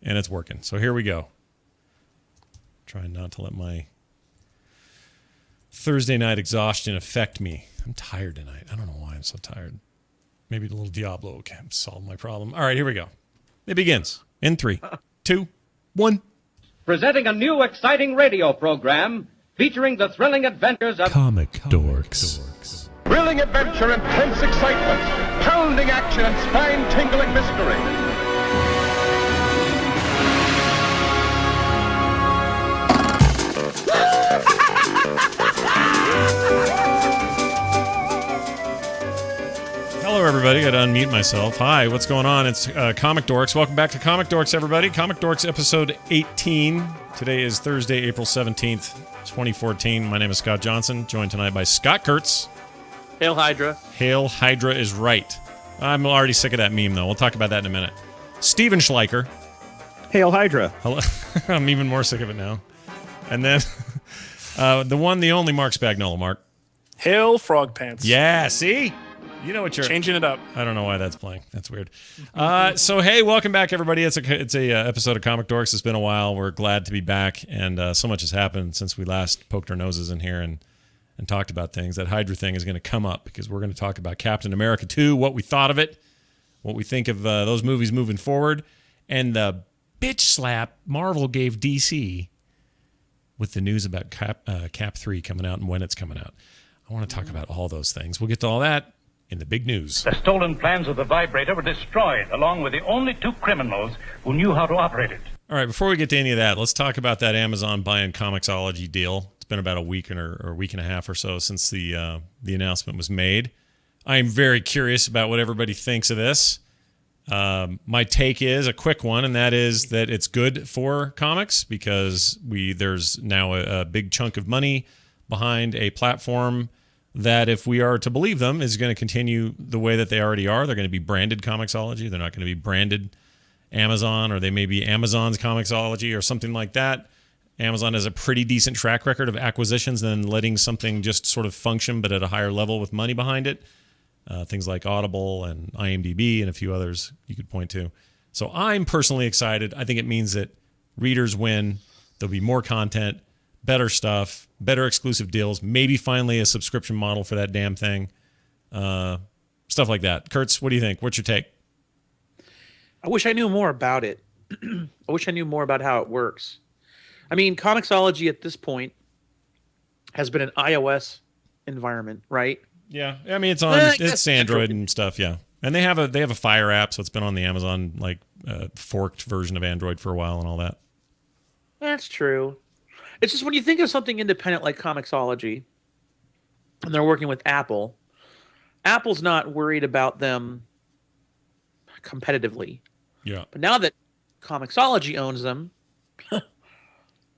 and it's working. So here we go. Trying not to let my Thursday night exhaustion affect me. I'm tired tonight. I don't know why I'm so tired. Maybe the little Diablo can solve my problem. All right, here we go. It begins in 3, 2, 1. Presenting a new exciting radio program featuring the thrilling adventures of Comic Dorks. Thrilling adventure, intense excitement, pounding action, and spine-tingling mystery. Hello, everybody. Got to unmute myself. Hi, what's going on? It's Comic Dorks. Welcome back to Comic Dorks, everybody. Comic Dorks episode 18. Today is Thursday, April 17th, 2014. My name is Scott Johnson, joined tonight by Scott Kurtz. Hail Hydra. Hail Hydra is right. I'm already sick of that meme, though. We'll talk about that in a minute. Steven Schleicher. Hail Hydra. Hello. I'm even more sick of it now. And then the one, the only Mark Spagnola. Mark. Hail FROGPANTS. Yeah, see? You know what you're... Changing it up. I don't know why that's playing. That's weird. So, hey, welcome back, everybody. It's a episode of Comic Dorks. It's been a while. We're glad to be back, and so much has happened since we last poked our noses in here and talked about things. That Hydra thing is going to come up because we're going to talk about Captain America 2, what we thought of it, what we think of those movies moving forward, and the bitch slap Marvel gave DC with the news about Cap 3 coming out and when it's coming out. I want to talk about all those things. We'll get to all that in the big news. The stolen plans of the vibrator were destroyed, along with the only two criminals who knew how to operate it. All right, before we get to any of that, let's talk about that Amazon buying Comixology deal. It's been about a week or a week and a half or so since the announcement was made. I am very curious about what everybody thinks of this. My take is a quick one, and that is that it's good for comics because there's now a big chunk of money behind a platform that, if we are to believe them, is going to continue the way that they already are. They're going to be branded Comixology. They're not going to be branded Amazon, or they may be Amazon's Comixology or something like that. Amazon has a pretty decent track record of acquisitions and then letting something just sort of function, but at a higher level with money behind it. Things like Audible and IMDb and a few others you could point to. So I'm personally excited. I think it means that readers win. There'll be more content, better stuff, better exclusive deals, maybe finally a subscription model for that damn thing. Stuff like that. Kurtz, what do you think? What's your take? I wish I knew more about it. I wish I knew more about how it works. I mean, Comixology at this point has been an iOS environment, right? Yeah, I mean it's Android and stuff, yeah. And they have a Fire app, so it's been on the Amazon forked version of Android for a while and all that. That's true. It's just when you think of something independent like Comixology, and they're working with Apple, Apple's not worried about them competitively. Yeah. But now that Comixology owns them,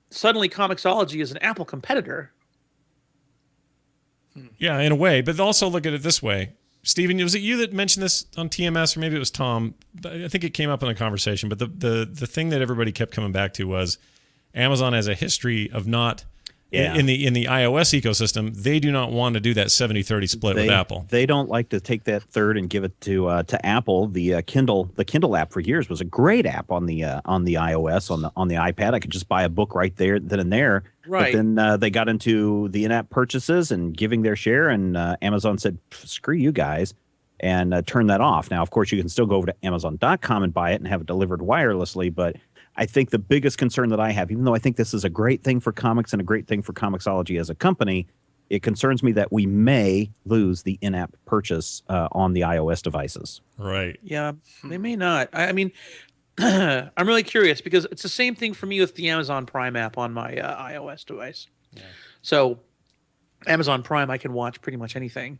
suddenly Comixology is an Apple competitor. Yeah, in a way, but also look at it this way. Steven, was it you that mentioned this on TMS, or maybe it was Tom? I think it came up in a conversation, but the thing that everybody kept coming back to was Amazon has a history of not in the iOS ecosystem. They do not want to do that 70-30 split with Apple. They don't like to take that third and give it to Apple. The Kindle app for years was a great app on the iOS on the iPad. I could just buy a book right there then and there. Right. But then they got into the in-app purchases and giving their share, and Amazon said, "Screw you guys," and turned that off. Now, of course, you can still go over to Amazon.com and buy it and have it delivered wirelessly, but I think the biggest concern that I have, even though I think this is a great thing for comics and a great thing for Comixology as a company, it concerns me that we may lose the in-app purchase on the iOS devices. Right. Yeah, they may not. I mean, I'm really curious because it's the same thing for me with the Amazon Prime app on my iOS device. Yeah. So Amazon Prime, I can watch pretty much anything.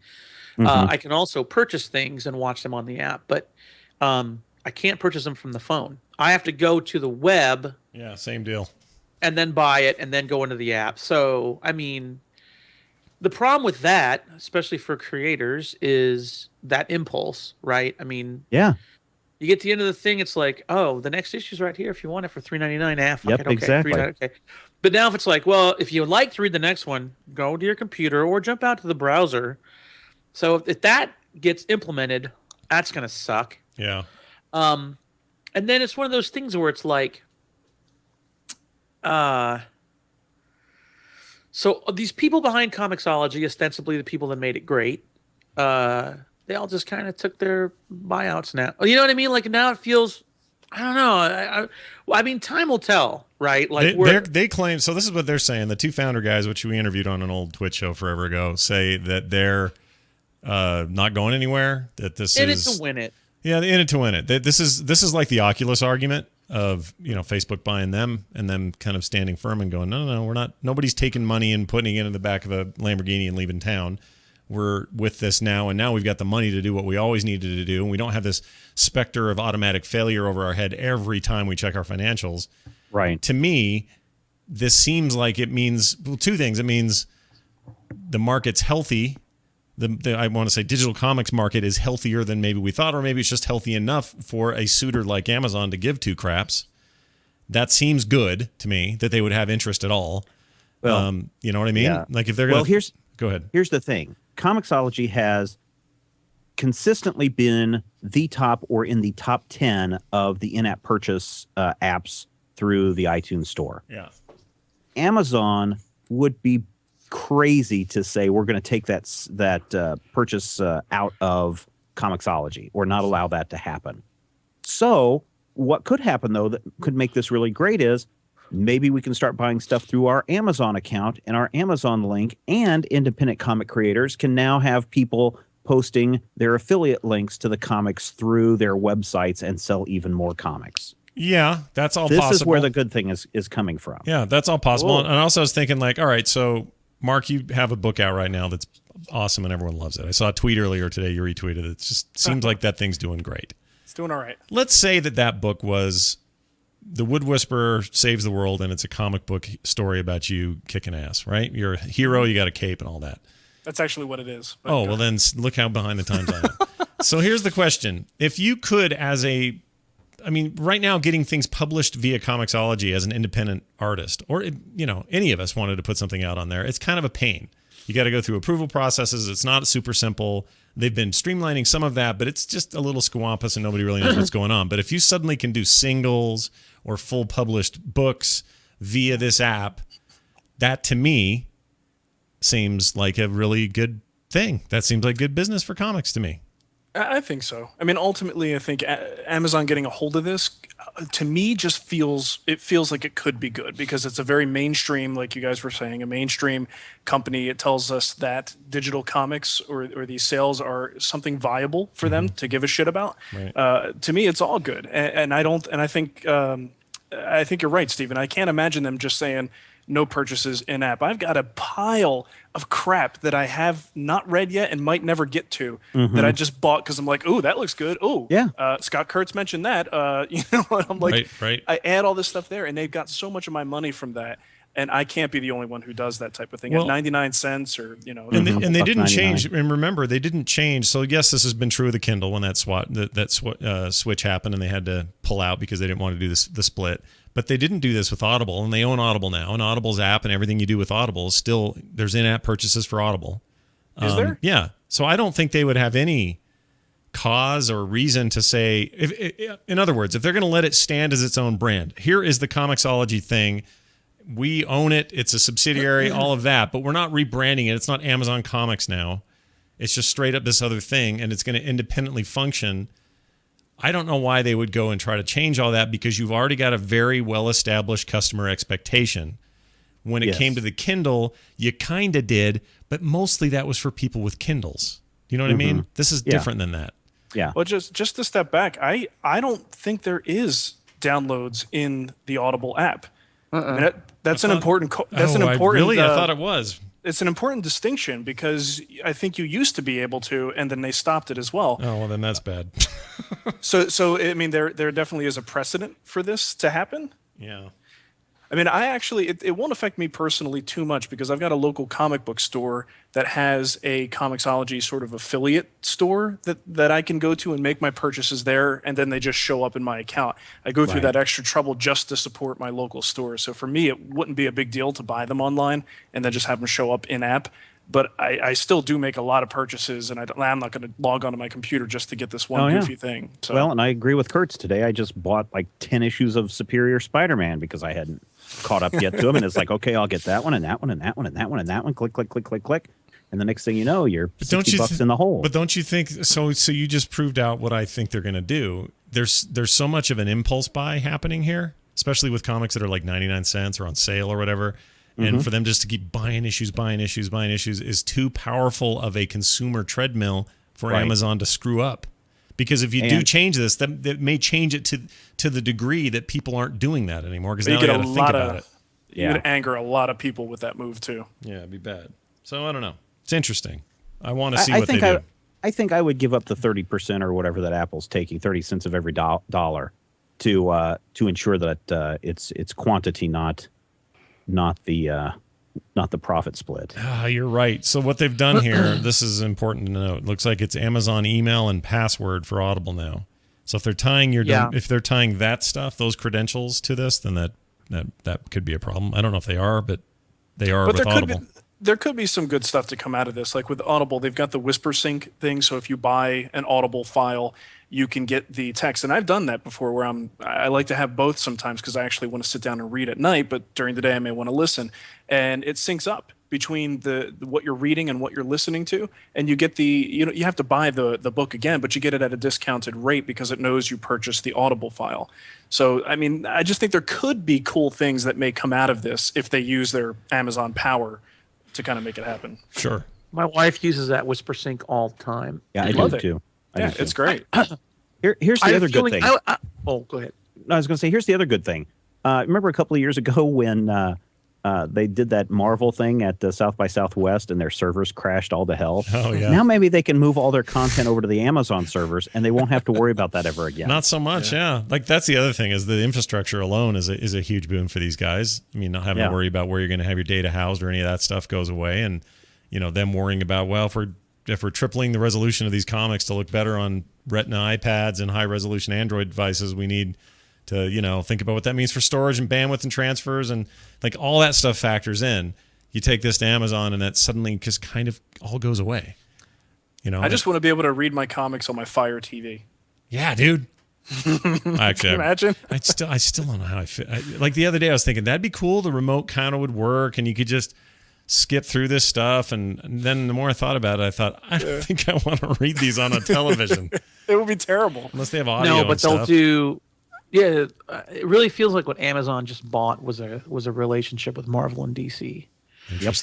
Mm-hmm. I can also purchase things and watch them on the app, but I can't purchase them from the phone. I have to go to the web. Yeah, same deal. And then buy it and then go into the app. So, I mean, the problem with that, especially for creators, is that impulse, right? I mean, yeah. You get to the end of the thing, it's like, oh, the next issue's right here if you want it for $3.99. Yep, okay, exactly. Okay. But now if it's like, well, if you would like to read the next one, go to your computer or jump out to the browser. So if that gets implemented, that's going to suck. Yeah. And then it's one of those things where it's like, so these people behind Comixology, ostensibly the people that made it great, they all just kind of took their buyouts now. You know what I mean? Like now it feels, I don't know. I mean, time will tell, right? Like they claim. So this is what they're saying. The two founder guys, which we interviewed on an old Twitch show forever ago, say that they're not going anywhere. That this in is it to win it. Yeah, in it to win it. This is like the Oculus argument of Facebook buying them and them kind of standing firm and going, no, we're not. Nobody's taking money and putting it in the back of a Lamborghini and leaving town. We're with this now, and now we've got the money to do what we always needed to do, and we don't have this specter of automatic failure over our head every time we check our financials. Right. To me, this seems like it means two things. It means the market's healthy. I want to say digital comics market is healthier than maybe we thought, or maybe it's just healthy enough for a suitor like Amazon to give two craps. That seems good to me, that they would have interest at all. Well, you know what I mean? Yeah. Like if they're going to... Go ahead. Here's the thing. Comixology has consistently been the top or in the top 10 of the in-app purchase apps through the iTunes store. Yeah. Amazon would be crazy to say we're going to take that purchase out of Comixology or not allow that to happen. So what could happen, though, that could make this really great is maybe we can start buying stuff through our Amazon account and our Amazon link, and independent comic creators can now have people posting their affiliate links to the comics through their websites and sell even more comics. Yeah, that's all possible. This is where the good thing is coming from. Yeah, that's all possible. And also I was thinking like, all right, so Mark, you have a book out right now that's awesome and everyone loves it. I saw a tweet earlier today, you retweeted it. It just seems like that thing's doing great. It's doing all right. Let's say that book was The Wood Whisperer Saves the World, and it's a comic book story about you kicking ass, right? You're a hero, you got a cape and all that. That's actually what it is. Oh, well then look how behind the times I am. So here's the question. If you could right now getting things published via Comixology as an independent artist, or, any of us wanted to put something out on there, it's kind of a pain. You got to go through approval processes. It's not super simple. They've been streamlining some of that, but it's just a little squampus and nobody really knows what's going on. But if you suddenly can do singles or full published books via this app, that to me seems like a really good thing. That seems like good business for comics to me. I think so. I mean, ultimately, I think Amazon getting a hold of this, to me, just feels like it could be good because it's a very mainstream, like you guys were saying, a mainstream company. It tells us that digital comics or these sales are something viable for them to give a shit about. Right. To me, it's all good, and I think you're right, Stephen. I can't imagine them just saying no purchases in app. I've got a pile of crap that I have not read yet and might never get to that I just bought because I'm like, oh, that looks good. Oh, yeah. Scott Kurtz mentioned that. And I'm like, right. I add all this stuff there, and they've got so much of my money from that. And I can't be the only one who does that type of thing at 99 cents or, And they didn't change. And remember, they didn't change. So, yes, this has been true of the Kindle when that switch happened and they had to pull out because they didn't want to do the split. But they didn't do this with Audible, and they own Audible now. And Audible's app and everything you do with Audible is still, there's in-app purchases for Audible. Is there? Yeah. So I don't think they would have any cause or reason to say, in other words, if they're going to let it stand as its own brand, here is the Comixology thing. We own it. It's a subsidiary, all of that, but we're not rebranding it. It's not Amazon Comics now. It's just straight up this other thing, and it's going to independently function. I don't know why they would go and try to change all that because you've already got a very well-established customer expectation. When it came to the Kindle, you kind of did, but mostly that was for people with Kindles. Do you know what I mean? This is different than that. Yeah. Well, just to step back, I don't think there is downloads in the Audible app. I mean, that's an important. I thought it was. It's an important distinction because I think you used to be able to, and then they stopped it as well. Oh well, then that's bad. So I mean, there definitely is a precedent for this to happen. Yeah. I mean, it won't affect me personally too much because I've got a local comic book store that has a Comixology sort of affiliate store that I can go to and make my purchases there, and then they just show up in my account. I go through that extra trouble just to support my local store. So for me, it wouldn't be a big deal to buy them online and then just have them show up in app. but I still do make a lot of purchases, and I'm not going to log onto my computer just to get this one goofy thing. So. Well, and I agree with Kurtz. Today I just bought like 10 issues of Superior Spider-Man because I hadn't caught up yet to him, and it's like, okay, I'll get that one and that one and that one and that one and that one. Click, click, click, click, click. And the next thing you know, you're $60 in the hole. But don't you think so? So you just proved out what I think they're going to do. There's so much of an impulse buy happening here, especially with comics that are like 99 cents or on sale or whatever. And for them just to keep buying issues is too powerful of a consumer treadmill for Amazon to screw up. Because if you do change this, that may change it to the degree that people aren't doing that anymore. Because now they got to think about it. You're going to anger a lot of people with that move too. Yeah, it'd be bad. So I don't know. It's interesting. I want to see what they do. I think I would give up the 30% or whatever that Apple's taking, 30 cents of every dollar, to ensure that it's quantity, not the profit split. You're right. So what they've done here, this is important to note. It looks like it's Amazon email and password for Audible now. So if they're tying if they're tying that stuff, those credentials to this, then that could be a problem. I don't know if they are, but they are with Audible. There could be some good stuff to come out of this. Like with Audible, they've got the Whisper Sync thing. So if you buy an Audible file, you can get the text. And I've done that before where I like to have both sometimes because I actually want to sit down and read at night, but during the day I may want to listen. And it syncs up between what you're reading and what you're listening to. And you get you have to buy the book again, but you get it at a discounted rate because it knows you purchased the Audible file. So, I mean, I just think there could be cool things that may come out of this if they use their Amazon power to kind of make Sure. My wife uses that Whisper Sync all the time. Yeah, I do too. It's great. Here's the other good thing. Go ahead. I was going to say, here's the other good thing. Remember a couple of years ago when they did that Marvel thing at South by Southwest and their servers crashed all to hell? Oh, yeah. Now maybe they can move all their content over to the Amazon servers and they won't have to worry about that ever again. Not so much, yeah. Like that's the other thing is the infrastructure alone is a huge boon for these guys. I mean, not having to worry about where you're going to have your data housed or any of that stuff goes away. And, them worrying about, well, if we're tripling the resolution of these comics to look better on Retina iPads and high-resolution Android devices, we need to, think about what that means for storage and bandwidth and transfers and like all that stuff factors in. You take this to Amazon and that suddenly just kind of all goes away. I just want to be able to read my comics on my Fire TV. Yeah, dude. Actually, imagine? I still don't know how I fit. Like the other day I was thinking that'd be cool. The remote kind of would work and you could just skip through this stuff. And then the more I thought about it, I thought, I don't think I want to read these on a television. It would be terrible. Unless they have audio. No, but they'll do. Yeah, it really feels like what Amazon just bought was a relationship with Marvel and DC.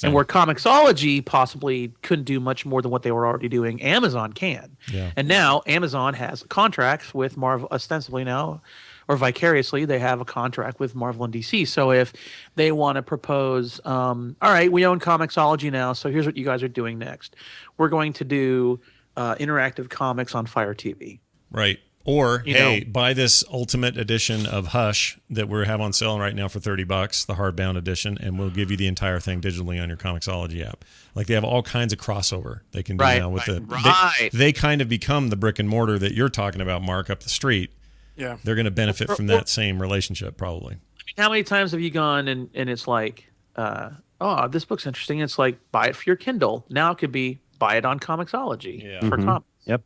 And where Comixology possibly couldn't do much more than what they were already doing, Amazon can. Yeah. And now Amazon has contracts with Marvel, ostensibly now, or vicariously, they have a contract with Marvel and DC. So if they want to propose, all right, we own Comixology now, so here's what you guys are doing next. We're going to do interactive comics on Fire TV. Right. Or, buy this ultimate edition of Hush that we have on sale right now for $30, the hardbound edition, and we'll give you the entire thing digitally on your Comixology app. Like they have all kinds of crossover they can do now with they kind of become the brick and mortar that you're talking about, Mark, up the street. Yeah. They're going to benefit from that same relationship probably. I mean, how many times have you gone and it's like, this book's interesting. It's like, buy it for your Kindle. Now it could be buy it on Comixology for comics. Yep.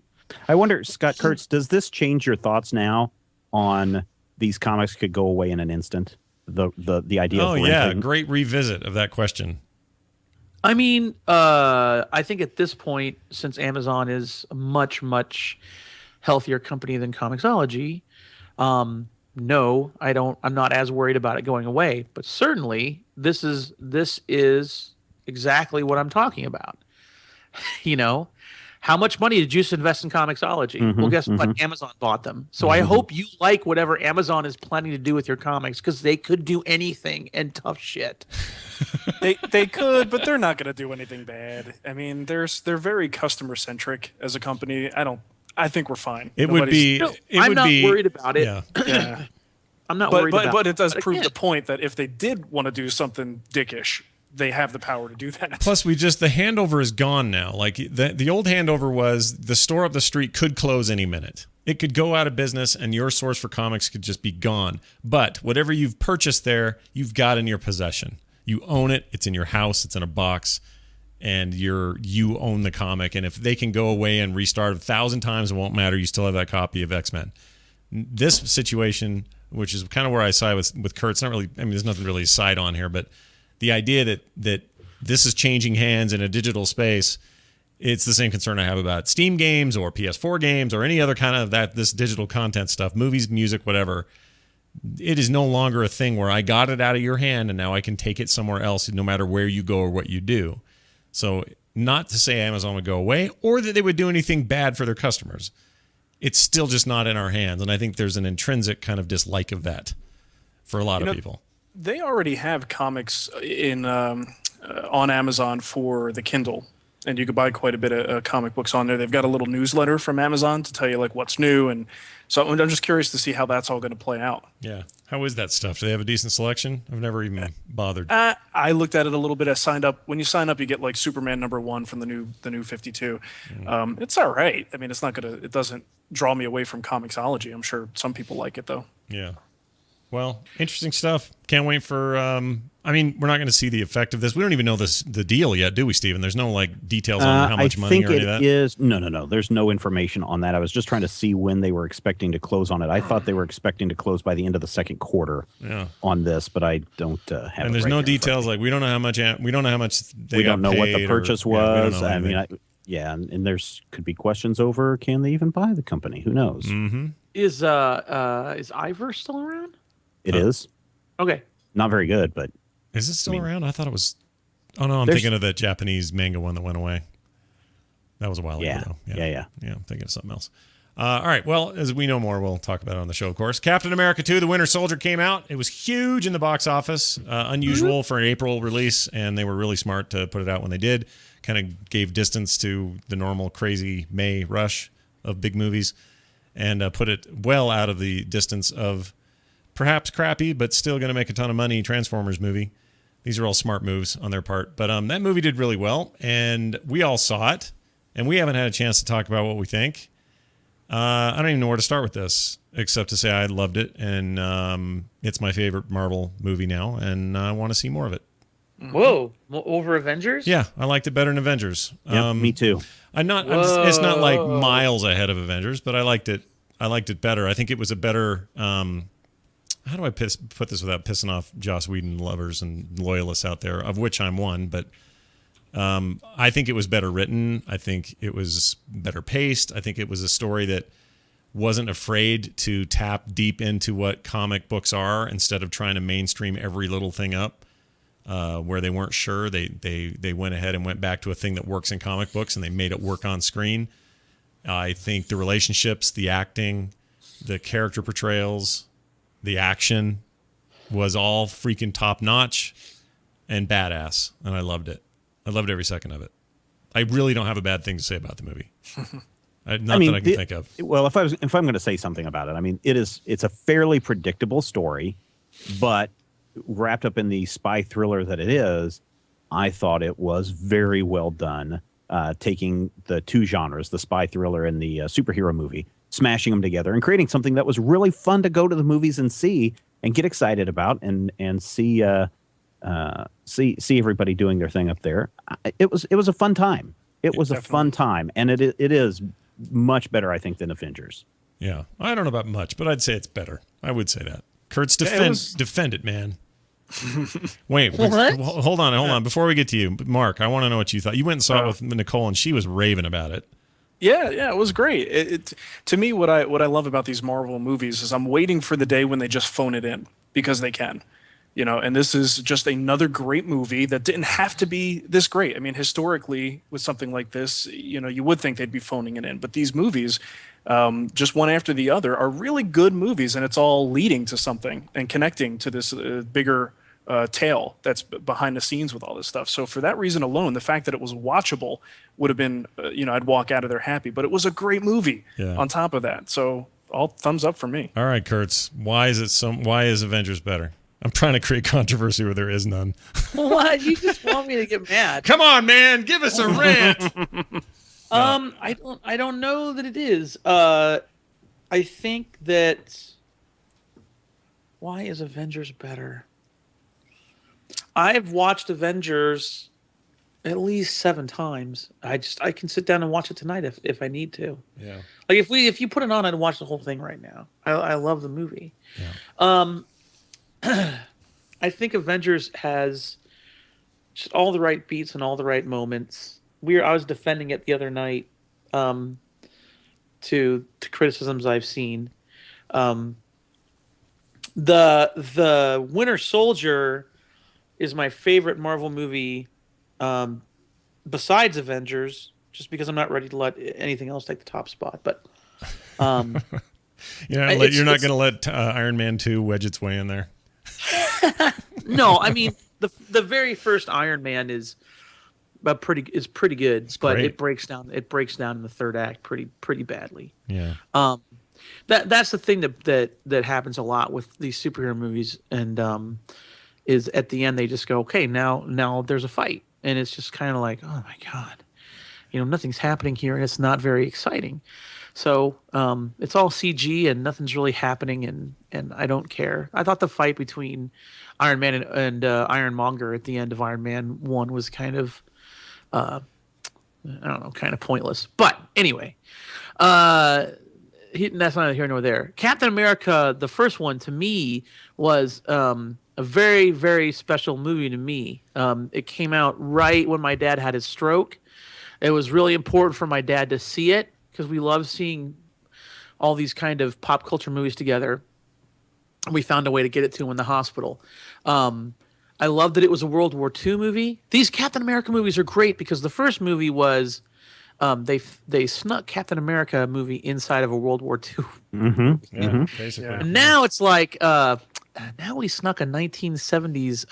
I wonder, Scott Kurtz, does this change your thoughts now on these comics could go away in an instant? The idea of renting? Great revisit of that question. I mean, I think at this point, since Amazon is a much, much healthier company than Comixology, no, I don't. I'm not as worried about it going away. But certainly, this is exactly what I'm talking about. How much money did you just invest in Comixology? Well, guess what? Amazon bought them. So I hope you like whatever Amazon is planning to do with your comics because they could do anything and tough shit. They could, but they're not going to do anything bad. I mean, they're very customer centric as a company. I think we're fine. I'm not worried about it. Yeah. I'm not worried about it. But it does prove the point that if they did want to do something dickish, they have the power to do that. Plus, the handover is gone now. Like the old handover was the store up the street could close any minute. It could go out of business and your source for comics could just be gone. But whatever you've purchased there, you've got in your possession. You own it. It's in your house. It's in a box. and you own the comic, and if they can go away and restart 1,000 times, it won't matter. You still have that copy of X-Men. This situation, which is kind of where I side with Kurt, it's not really. I mean, there's nothing really to side on here, but the idea that this is changing hands in a digital space, it's the same concern I have about Steam games or PS4 games or any other kind of this digital content stuff, movies, music, whatever. It is no longer a thing where I got it out of your hand and now I can take it somewhere else no matter where you go or what you do. So not to say Amazon would go away or that they would do anything bad for their customers. It's still just not in our hands. And I think there's an intrinsic kind of dislike of that for a lot of people. They already have comics in on Amazon for the Kindle, and you could buy quite a bit of comic books on there. They've got a little newsletter from Amazon to tell you like what's new, and so I'm just curious to see how that's all going to play out. Yeah, how is that stuff? Do they have a decent selection? I've never even bothered. I looked at it a little bit. I signed up. When you sign up, you get like Superman #1 from the new 52. It's all right. I mean, it's not gonna. It doesn't draw me away from Comixology. I'm sure some people like it though. Yeah. Well, interesting stuff. Can't wait for. I mean, we're not going to see the effect of this. We don't even know the deal yet, do we, Stephen? There's no like details on how much money or any of that. Is no. There's no information on that. I was just trying to see when they were expecting to close on it. I thought they were expecting to close by the end of the second quarter on this, but I don't have. And there's no details. Like we don't know how much. We don't know how much they we got don't know paid what the purchase was. I mean, and there's could be questions over can they even buy the company? Who knows? Mm-hmm. Is Ivor still around? It is. Okay. Not very good, but is it still around? I thought it was. Oh no, I'm thinking of that Japanese manga one that went away. That was a while ago, though. Yeah. I'm thinking of something else. All right. Well, as we know more, we'll talk about it on the show, of course. Captain America 2: The Winter Soldier came out. It was huge in the box office, unusual for an April release, and they were really smart to put it out when they did. Kind of gave distance to the normal crazy May rush of big movies, and put it well out of the distance of perhaps crappy, but still going to make a ton of money Transformers movie. These are all smart moves on their part. But that movie did really well, and we all saw it, and we haven't had a chance to talk about what we think. I don't even know where to start with this, except to say I loved it, and it's my favorite Marvel movie now, and I want to see more of it. Whoa, over Avengers? Yeah, I liked it better than Avengers. Yeah, me too. It's not like miles ahead of Avengers, but I liked it. I liked it better. I think it was a better. How do I put this without pissing off Joss Whedon lovers and loyalists out there, of which I'm one? But I think it was better written. I think it was better paced. I think it was a story that wasn't afraid to tap deep into what comic books are instead of trying to mainstream every little thing up. Where they weren't sure, they went ahead and went back to a thing that works in comic books, and they made it work on screen. I think the relationships, the acting, the character portrayals, the action was all freaking top notch and badass, and I loved it. I loved every second of it. I really don't have a bad thing to say about the movie. That I can think of. Well, if I'm going to say something about it, I mean it's a fairly predictable story, but wrapped up in the spy thriller that it is, I thought it was very well done. Taking the two genres, the spy thriller and the superhero movie, smashing them together and creating something that was really fun to go to the movies and see and get excited about and see everybody doing their thing up there. It was a fun time. It was definitely a fun time, and it is much better, I think, than Avengers. Yeah, I don't know about much, but I'd say it's better. I would say that. Kurt's defend it, man. Wait, what? Hold on. Before we get to you, Mark, I want to know what you thought. You went and saw it with Nicole, and she was raving about it. Yeah, it was great. It to me, what I love about these Marvel movies is I'm waiting for the day when they just phone it in because they can, and this is just another great movie that didn't have to be this great. I mean, historically, with something like this, you would think they'd be phoning it in, but these movies, just one after the other, are really good movies, and it's all leading to something and connecting to this bigger tale that's behind the scenes with all this stuff. So for that reason alone, the fact that it was watchable would have been, I'd walk out of there happy. But it was a great movie on top of that. So all thumbs up for me. All right, Kurtz. Why is Avengers better? I'm trying to create controversy where there is none. What? You just want me to get mad? Come on, man. Give us a rant. I don't know that it is. I think that why is Avengers better? I've watched Avengers at least 7 times. I can sit down and watch it tonight if I need to. Yeah. Like if you put it on, I'd watch the whole thing right now. I love the movie. Yeah. I think Avengers has just all the right beats and all the right moments. I was defending it the other night to criticisms I've seen. The Winter Soldier is my favorite Marvel movie besides Avengers, just because I'm not ready to let anything else take the top spot. But you're not going to let Iron Man 2 wedge its way in there. No, I mean the very first Iron Man is pretty good, but great. it breaks down in the third act pretty badly. Yeah. That's the thing that happens a lot with these superhero movies, and is at the end they just go, okay, now there's a fight, and it's just kind of like, oh my god, nothing's happening here, and it's not very exciting. So it's all CG and nothing's really happening, and I don't care. I thought the fight between Iron Man and Ironmonger at the end of Iron Man 1 was kind of, I don't know, kind of pointless. But anyway, that's neither here nor there. Captain America, the first one, to me, was a very, very special movie to me. It came out right when my dad had his stroke. It was really important for my dad to see it, because we love seeing all these kind of pop culture movies together. We found a way to get it to him in the hospital. I love that it was a World War II movie. These Captain America movies are great because the first movie was they snuck Captain America movie inside of a World War II. Mm-hmm. Yeah, basically. Yeah. And now it's like now we snuck a 1970s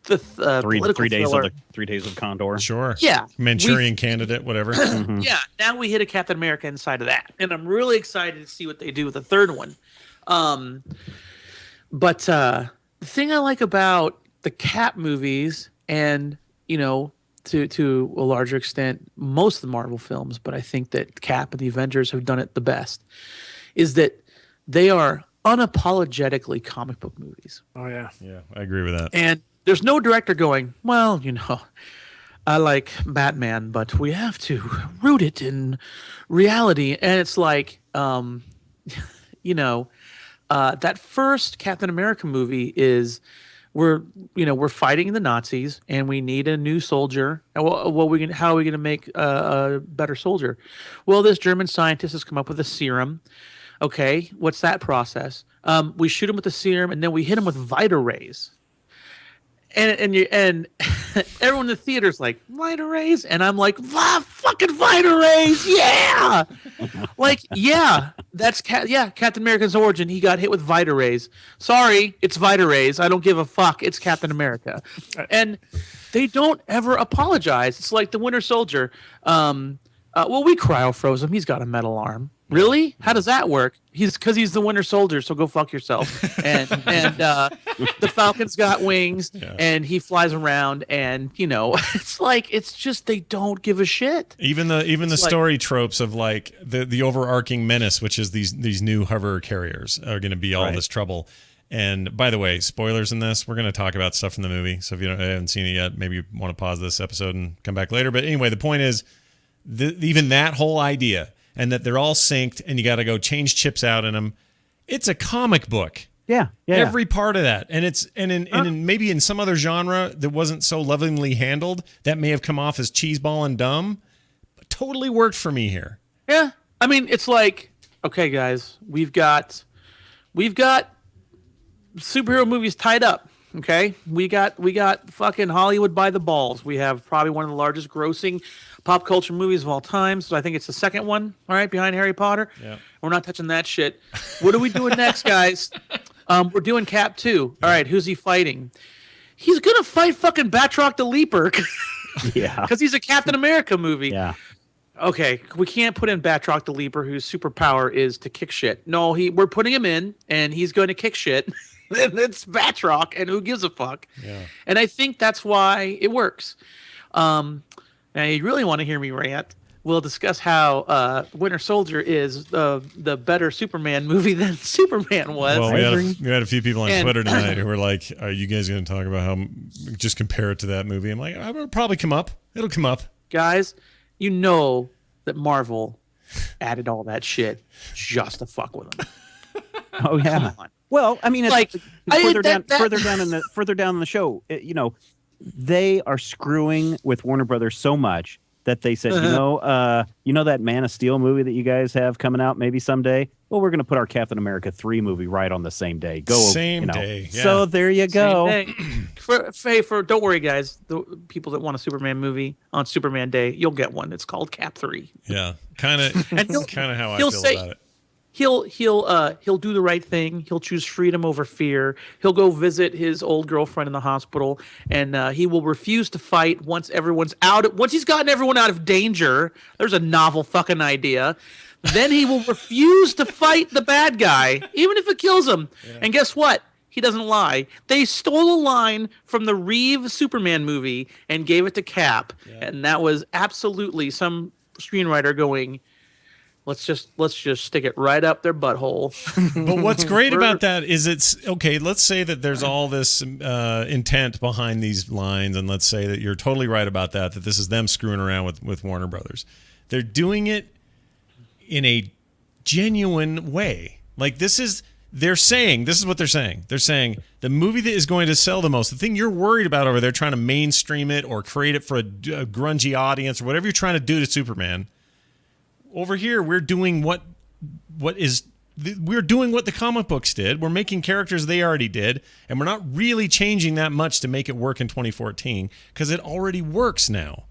political 3 days thriller. of 3 days of Condor. Sure. Yeah. Manchurian Candidate, whatever. Yeah, now we hit a Captain America inside of that, and I'm really excited to see what they do with the third one. But the thing I like about the Cap movies, and to a larger extent most of the Marvel films, but I think that Cap and the Avengers have done it the best, is that they are unapologetically comic book movies. Oh yeah. Yeah, I agree with that. And there's no director going, well, I like Batman, but we have to root it in reality. And it's like, that first Captain America movie is we're fighting the Nazis and we need a new soldier. How are we going to make a better soldier? Well, this German scientist has come up with a serum. Okay, what's that process? We shoot him with the serum, and then we hit him with Vita rays. And everyone in the theater's like, Vita rays? And I'm like, fucking Vita rays, yeah! That's Captain America's origin. He got hit with Vita rays. Sorry, it's Vita rays. I don't give a fuck. It's Captain America. And they don't ever apologize. It's like the Winter Soldier. Well, we cryo-froze him. He's got a metal arm. Really? How does that work? Because he's the Winter Soldier, so go fuck yourself. And the Falcon's got wings, and he flies around, and it's just they don't give a shit. Even the story tropes of like the overarching menace, which is these new hover carriers, are going to be all this trouble. And by the way, spoilers in this, we're going to talk about stuff in the movie. So if you haven't seen it yet, maybe you want to pause this episode and come back later. But anyway, the point is, even that whole idea, and that they're all synced, and you got to go change chips out in them. It's a comic book. Yeah. Every part of that, and maybe in some other genre that wasn't so lovingly handled, that may have come off as cheeseball and dumb, but totally worked for me here. Yeah, I mean, it's like, okay, guys, we've got superhero movies tied up. Okay, we got fucking Hollywood by the balls. We have probably one of the largest grossing pop culture movies of all time. So I think it's the second one, all right, behind Harry Potter. Yeah. We're not touching that shit. What are we doing next, guys? We're doing Cap 2. All right, who's he fighting? He's going to fight fucking Batroc the Leaper. Yeah. Because he's a Captain America movie. Yeah. Okay, we can't put in Batroc the Leaper, whose superpower is to kick shit. No, we're putting him in, and he's going to kick shit. And it's Batroc, and who gives a fuck? Yeah. And I think that's why it works. Now, you really want to hear me rant? we'll discuss how Winter Soldier is the better Superman movie than Superman was. Well, we had a few people on And- Twitter tonight who were like, "Are you guys going to talk about how just compare it to that movie?" I'm like, "It'll probably come up. It'll come up." Guys, you know that Marvel added all that shit just to fuck with them. Oh yeah. Come on. Well, I mean, it's Like, further down in the show, they are screwing with Warner Brothers so much that they said, you know that Man of Steel movie that you guys have coming out maybe someday. Well, we're going to put our Captain America 3 movie right on the same day. Same day. Yeah. So there you go. Don't worry, guys. The people that want a Superman movie on Superman Day, you'll get one. It's called Cap 3. Yeah, kind of how I feel about it. He'll do the right thing. He'll choose freedom over fear. He'll go visit his old girlfriend in the hospital, and he will refuse to fight once he's gotten everyone out of danger. There's a novel fucking idea. Then he will refuse to fight the bad guy, even if it kills him. Yeah. And guess what? He doesn't lie. They stole a line from the Reeve Superman movie and gave it to Cap, and that was absolutely some screenwriter going, let's just stick it right up their butthole. But what's great about that is it's okay. Let's say that there's all this intent behind these lines, and let's say that you're totally right about that. That this is them screwing around with Warner Brothers. They're doing it in a genuine way. Like this is what they're saying. They're saying the movie that is going to sell the most, the thing you're worried about over there, trying to mainstream it or create it for a grungy audience or whatever you're trying to do to Superman. Over here, we're doing what the comic books did. We're making characters they already did, and we're not really changing that much to make it work in 2014 because it already works now.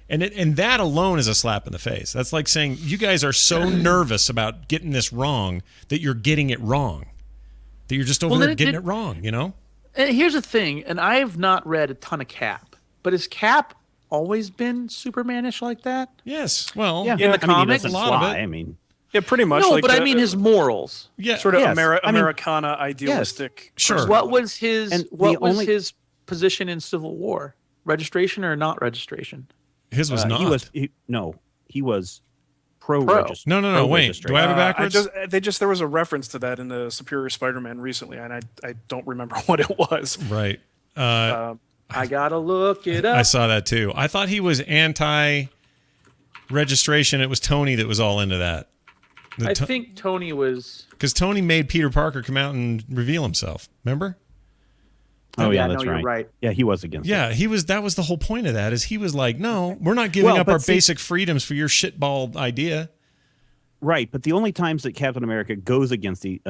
And that alone is a slap in the face. That's like saying you guys are so nervous about getting this wrong that you're getting it wrong. That you're just over there getting it wrong, you know? And here's the thing, and I have not read a ton of Cap, but has Cap always been Superman-ish like that? Yes. Well, in the comics, a lot of it. Yeah, pretty much. No, but I mean his morals. Yeah, sort of yes. Americana idealistic. Sure. What was his his position in Civil War? Registration or not registration? His was not. He was pro-registration. No. Wait, do I have it backwards? There was a reference to that in the Superior Spider-Man recently, and I don't remember what it was. Right. I gotta look it up. I saw that too. I thought he was anti-registration. It was Tony that was all into that. I think Tony was, because Tony made Peter Parker come out and reveal himself. Remember? Oh yeah, that's you're right. right. Yeah, he was against. Yeah, he was. That was the whole point of that. Is he was like, no, we're not giving up our basic freedoms for your shitball idea. Right, but the only times that Captain America goes against the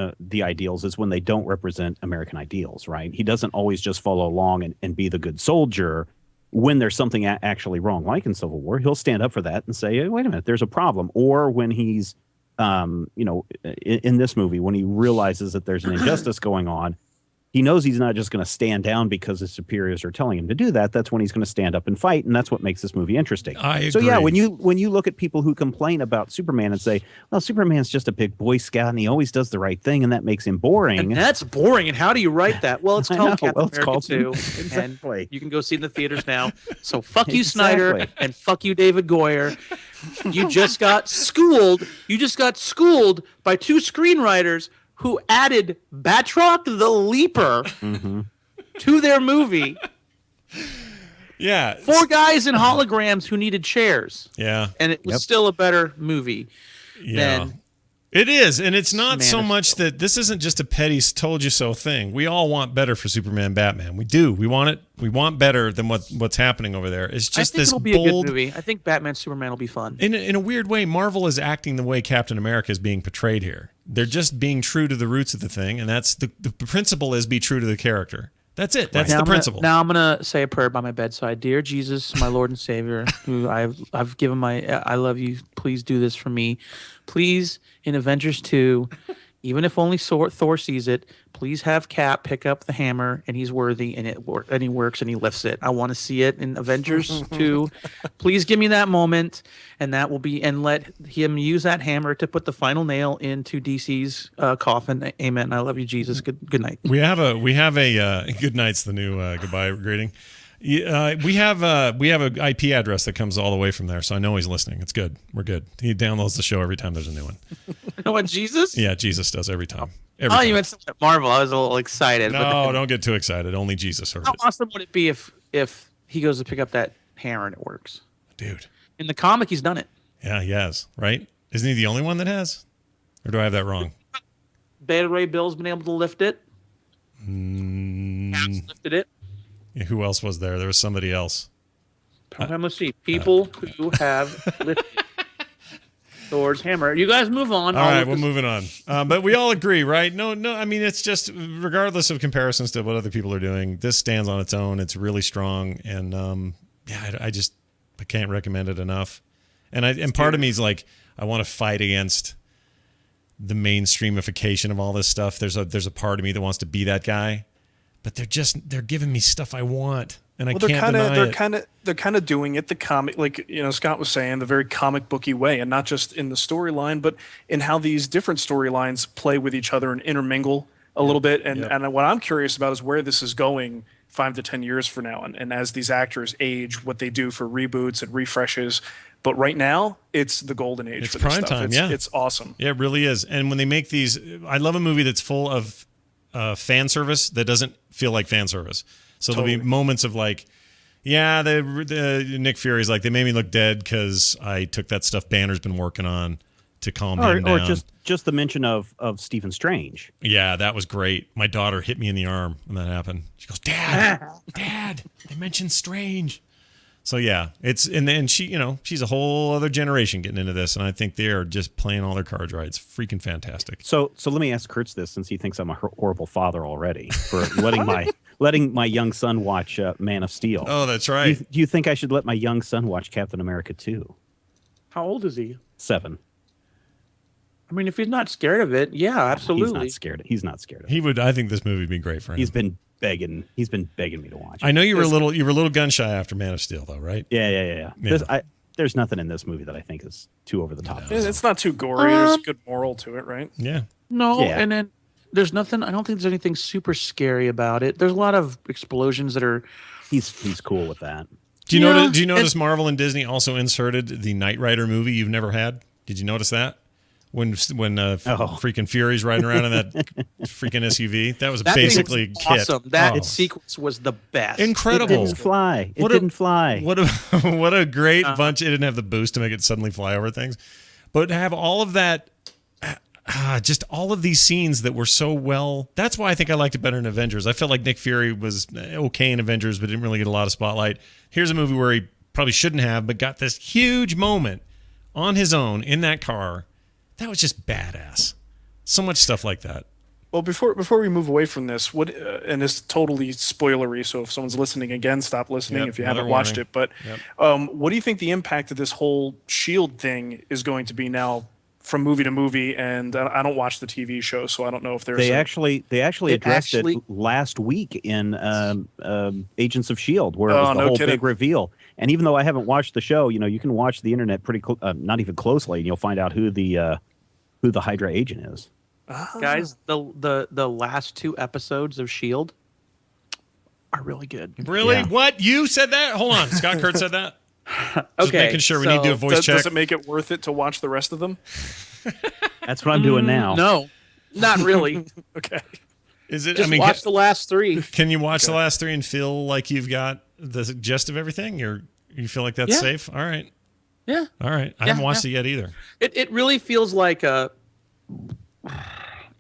ideals is when they don't represent American ideals, right? He doesn't always just follow along and be the good soldier. When there's something actually wrong, like in Civil War, he'll stand up for that and say, hey, wait a minute, there's a problem. Or when he's, in this movie, when he realizes that there's an injustice going on, he knows he's not just going to stand down because his superiors are telling him to do that. That's when he's going to stand up and fight, and that's what makes this movie interesting. I agree. So yeah, when you look at people who complain about Superman and say, well, Superman's just a big Boy Scout and he always does the right thing, and that makes him boring. And that's boring. And how do you write that? Well, it's called Captain America 2. Exactly. And you can go see it in the theaters now. So fuck you, Snyder, and fuck you, David Goyer. You just got schooled. You just got schooled by two screenwriters who added Batroc the Leaper to their movie. Yeah. 4 guys in holograms who needed chairs. Yeah. And it was still a better movie than it is. And it's not so much Steel. that this isn't just a petty told you so thing. We all want better for Superman Batman. We do. We want it. We want better than what's happening over there. It's just this it'll be bold a good movie. I think Batman Superman will be fun. In a weird way, Marvel is acting the way Captain America is being portrayed here. They're just being true to the roots of the thing, and that's the principle is be true to the character. That's it. That's the principle. Now I'm gonna say a prayer by my bedside. Dear Jesus, my Lord and Savior, who I've given my I love you. Please do this for me. Please, in Avengers 2, even if only Thor sees it, please have Cap pick up the hammer and he's worthy and he works and he lifts it. I want to see it in Avengers 2. Please give me that moment, and that will be, and let him use that hammer to put the final nail into DC's coffin. Amen. I love you, Jesus. Good night. We have a good night's the new goodbye greeting. We have an IP address that comes all the way from there, so I know he's listening. It's good. We're good. He downloads the show every time there's a new one. You know what, Jesus? Yeah, Jesus does every time. Every Oh, time. you meant something at Marvel. I was a little excited. No, don't get too excited. Only Jesus heard How it. awesome would it be if he goes to pick up that hammer and it works? Dude. In the comic, he's done it. Yeah, he has, right? Isn't he the only one that has? Or do I have that wrong? Beta Ray Bill's been able to lift it. Cap's lifted it. Yeah, who else was there? There was somebody else. Let's see. People who have lifted Thor's hammer. You guys move on. All right, we're moving on. But we all agree, right? No. I mean, it's just regardless of comparisons to what other people are doing, this stands on its own. It's really strong, and I can't recommend it enough. And part of me is like, I want to fight against the mainstreamification of all this stuff. There's a part of me that wants to be that guy, but they're giving me stuff I want, and I can't deny it. They're kind of doing it the comic, like Scott was saying, the very comic booky way, and not just in the storyline, but in how these different storylines play with each other and intermingle a little bit. And what I'm curious about is where this is going 5 to 10 years from now, and as these actors age, what they do for reboots and refreshes. But right now, it's the golden age for this prime stuff. time, It's awesome. Yeah, it really is. And when they make these, I love a movie that's full of fan service that doesn't feel like fan service. So there'll be moments of like, yeah, the Nick Fury's like, they made me look dead because I took that stuff Banner's been working on to calm him down. Or just the mention of Stephen Strange. Yeah, that was great. My daughter hit me in the arm when that happened. She goes, Dad, they mentioned Strange. So yeah, and she, she's a whole other generation getting into this, and I think they are just playing all their cards right. It's freaking fantastic. So let me ask Kurtz this, since he thinks I'm a horrible father already for letting my young son watch Man of Steel. Oh, that's right. Do you think I should let my young son watch Captain America 2? How old is he? 7. I mean, if he's not scared of it, yeah, absolutely. He's not scared of it. He would. I think this movie would be great for him. He's been begging me to watch it. I know you were a little gun shy after Man of Steel, though, right? Yeah. There's nothing in this movie that I think is too over the top. No. It's not too gory. There's a good moral to it, right? Yeah. No, Yeah. and then there's nothing. I don't think there's anything super scary about it. There's a lot of explosions that are. He's cool with that. Do you notice Marvel and Disney also inserted the Knight Rider movie you've never had? Did you notice that? When freaking Fury's riding around in that freaking SUV, that was basically a kit. Awesome. That sequence was the best. Incredible. It didn't fly. It didn't fly. What a great bunch. It didn't have the boost to make it suddenly fly over things, but to have all of that, just all of these scenes that were so well. That's why I think I liked it better in Avengers. I felt like Nick Fury was okay in Avengers, but didn't really get a lot of spotlight. Here's a movie where he probably shouldn't have, but got this huge moment on his own in that car. That was just badass. So much stuff like that. Well, before we move away from this, and it's totally spoilery, so if someone's listening again, stop listening if you haven't watched it. But what do you think the impact of this whole S.H.I.E.L.D. thing is going to be now from movie to movie? And I don't watch the TV show, so I don't know if there's. They actually addressed it last week in Agents of S.H.I.E.L.D., where it was the whole big reveal. And even though I haven't watched the show, you can watch the internet pretty not even closely, and you'll find out who the Hydra agent is. Guys, the last 2 episodes of S.H.I.E.L.D. are really good. Really? Yeah. What? You said that? Hold on. Scott Kurtz said that? Just making sure we need to do a voice check. Does it make it worth it to watch the rest of them? That's what I'm doing now. No, not really. Okay. Is it? Just watch the last 3. Can you watch the last 3 and feel like you've got the gist of everything? You feel like that's safe? All right. Yeah. All right. I haven't watched it yet either. It really feels like I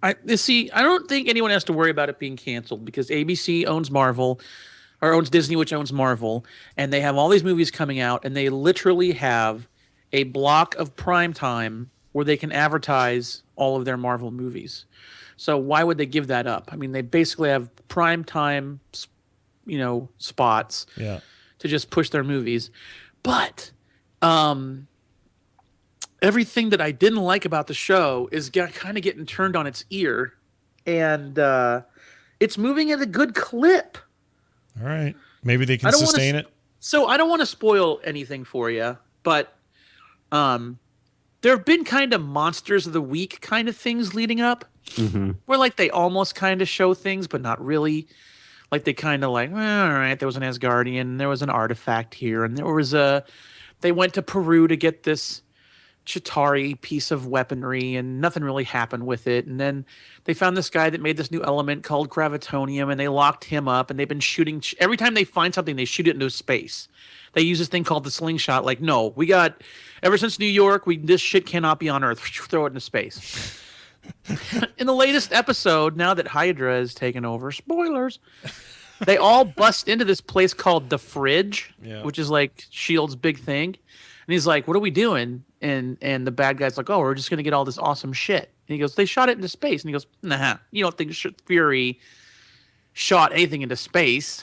don't think anyone has to worry about it being canceled because ABC owns Marvel, or owns Disney, which owns Marvel, and they have all these movies coming out, and they literally have a block of prime time where they can advertise all of their Marvel movies. So why would they give that up? I mean, they basically have prime time, spots to just push their movies. But everything that I didn't like about the show is kind of getting turned on its ear, and it's moving at a good clip. All right. Maybe they can sustain it. So I don't want to spoil anything for you, but there have been kind of monsters of the week kind of things leading up, where like they almost kind of show things, but not really. Like they kind of like, all right, there was an Asgardian, there was an artifact here, and they went to Peru to get this Chitauri piece of weaponry, and nothing really happened with it. And then they found this guy that made this new element called gravitonium, and they locked him up, and they've been shooting every time they find something, they shoot it into space. They use this thing called the slingshot. Like, no, we got ever since New York, this shit cannot be on Earth. Throw it into space. In the latest episode, now that Hydra has taken over, spoilers, they all bust into this place called the Fridge, which is like S.H.I.E.L.D.'s big thing. And he's like, what are we doing? And the bad guy's like, oh, we're just going to get all this awesome shit. And he goes, they shot it into space. And he goes, nah, you don't think Fury shot anything into space?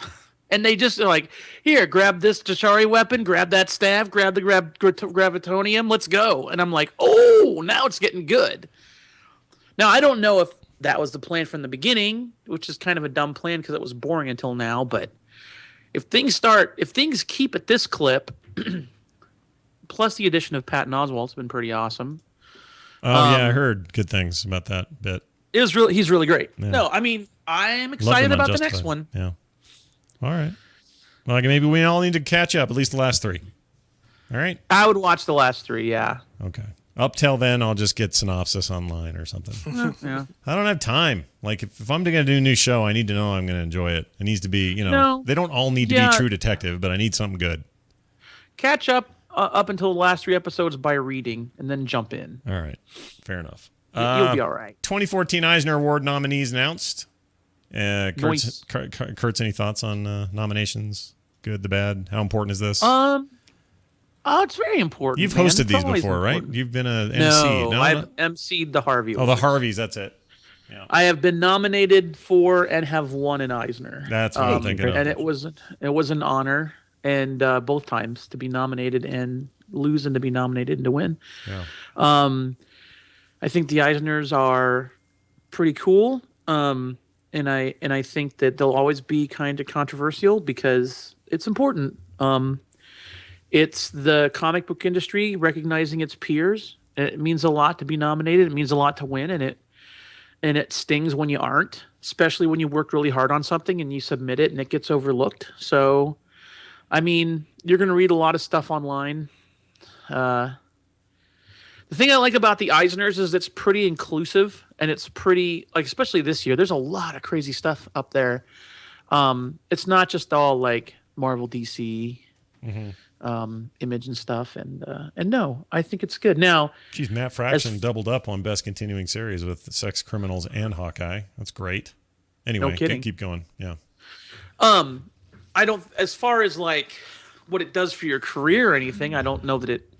And they just are like, here, grab this Chitauri weapon, grab that staff, grab the gravitonium, let's go. And I'm like, oh, now it's getting good. Now, I don't know if that was the plan from the beginning, which is kind of a dumb plan because it was boring until now. But if things keep at this clip, plus the addition of Patton Oswalt's been pretty awesome. Oh, yeah, I heard good things about that bit. He's really great. Yeah. No, I mean, I'm excited about the next one. Yeah. All right. Well, maybe we all need to catch up, at least the last 3. All right? I would watch the last 3, yeah. Okay. Up till then, I'll just get synopsis online or something. Yeah. I don't have time. Like, if I'm going to do a new show, I need to know I'm going to enjoy it. It needs to be, they don't all need to be True Detective, but I need something good. Catch up until the last 3 episodes by reading, and then jump in. All right. Fair enough. You'll be all right. 2014 Eisner Award nominees announced. Kurtz, any thoughts on nominations? Good, the bad? How important is this? It's very important. You've hosted these before, right? You've been an MC. No, I've MC'd the Harvey Awards. Oh, the Harveys, that's it. Yeah. I have been nominated for and have won an Eisner. That's what I'm thinking of. And it was an honor, and both times to be nominated and lose and to be nominated and to win. Yeah. I think the Eisners are pretty cool. And I think that they'll always be kind of controversial because it's important. It's the comic book industry recognizing its peers. It means a lot to be nominated. It means a lot to win, and it stings when you aren't, especially when you work really hard on something and you submit it and it gets overlooked. So, I mean, you're going to read a lot of stuff online. The thing I like about the Eisners is it's pretty inclusive, and it's pretty, like, especially this year, there's a lot of crazy stuff up there. It's not just all like Marvel, DC, Image and stuff. And no, I think it's good. Now, geez, Matt Fraction doubled up on Best Continuing Series with Sex Criminals and Hawkeye. That's great. Anyway, no kidding. Keep going. Yeah. I don't, as far as like what it does for your career or anything, I don't know that it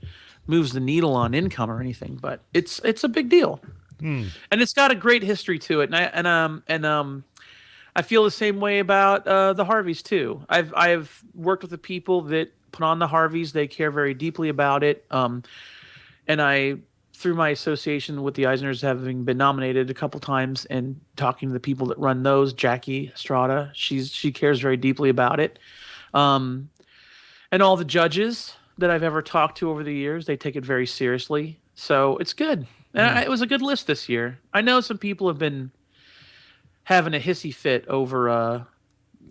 moves the needle on income or anything, but it's a big deal. And it's got a great history to it. And I feel the same way about the Harveys too. I've worked with the people that put on the Harveys. They care very deeply about it. And I, through my association with the Eisners, having been nominated a couple times and talking to the people that run those, Jackie Estrada, she cares very deeply about it. And all the judges that I've ever talked to over the years, they take it very seriously. So it's good. And it was a good list this year. I know some people have been having a hissy fit over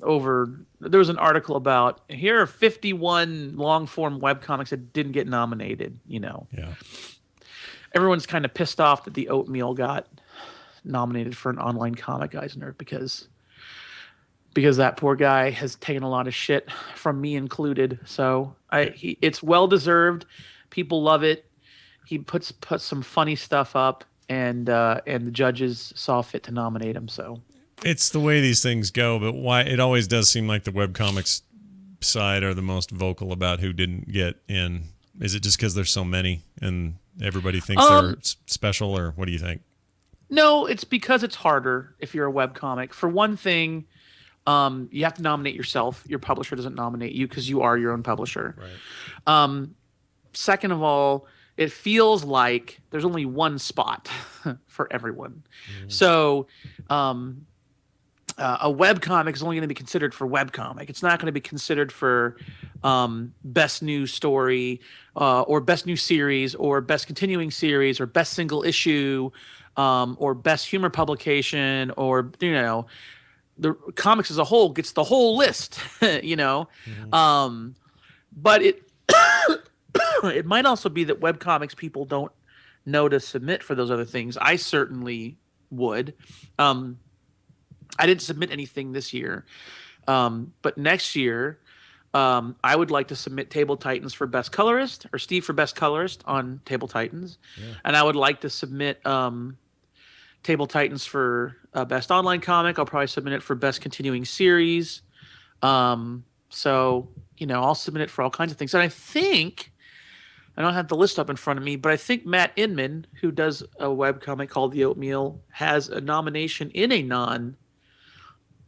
there was an article about here are 51 long form webcomics that didn't get nominated, Yeah. Everyone's kind of pissed off that the Oatmeal got nominated for an online comic Eisner because that poor guy has taken a lot of shit from me included. So it's well deserved. People love it. He puts some funny stuff up, and the judges saw fit to nominate him. So it's the way these things go. But why it always does seem like the webcomics side are the most vocal about who didn't get in. Is it just because there's so many and everybody thinks they're special, or what do you think? No, it's because it's harder if you're a webcomic. For one thing, you have to nominate yourself. Your publisher doesn't nominate you because you are your own publisher. Right. Second of all, it feels like there's only one spot for everyone. So a webcomic is only going to be considered for webcomic. It's not going to be considered for best new story or best new series or best continuing series or best single issue or best humor publication or, the comics as a whole gets the whole list, you know. But it it might also be that webcomics people don't know to submit for those other things. I certainly would. I didn't submit anything this year, but next year I would like to submit Table Titans for Best Colorist, or Steve for Best Colorist on Table Titans, and I would like to submit Table Titans for Best Online Comic. I'll probably submit it for Best Continuing Series. So, you know, I'll submit it for all kinds of things. And I think, I don't have the list up in front of me, but I think Matt Inman, who does a webcomic called The Oatmeal, has a nomination in a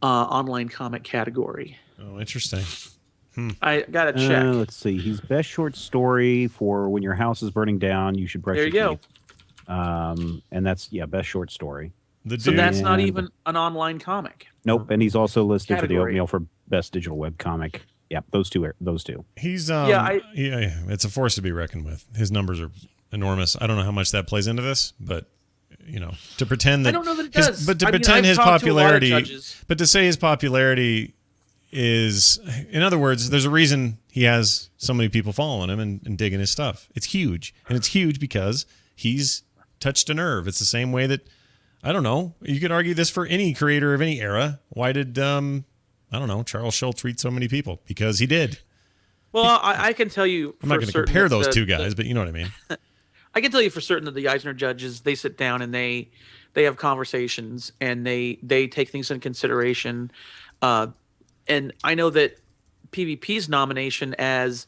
non-online comic category. Oh, interesting. I got to check. Let's see. He's best short story for When Your House is Burning Down, You Should Brush There Your you go. Teeth. And that's, best short story. The So dude, that's not And- even an online comic. Nope. And he's also listed for The Category. Oatmeal for best digital webcomic. Yep, those two. he's Yeah, it's a force to be reckoned with. His numbers are enormous. I don't know how much that plays into this, but you know, to pretend that I don't know that it his- does. but to I mean, pretend I've his talked to a lot of popularity, judges. but to say his popularity is, in other words, there's a reason he has so many people following him and digging his stuff. It's huge, and it's huge because he's touched a nerve. It's the same way that, I don't know, you could argue this for any creator of any era. Why did I don't know, Charles Schultz read so many people? Because he did. Well, I can tell you. I'm not going to compare those two guys, but you know what I mean. I can tell you for certain that the Eisner judges, they sit down and they have conversations and they take things into consideration. And I know that PvP's nomination as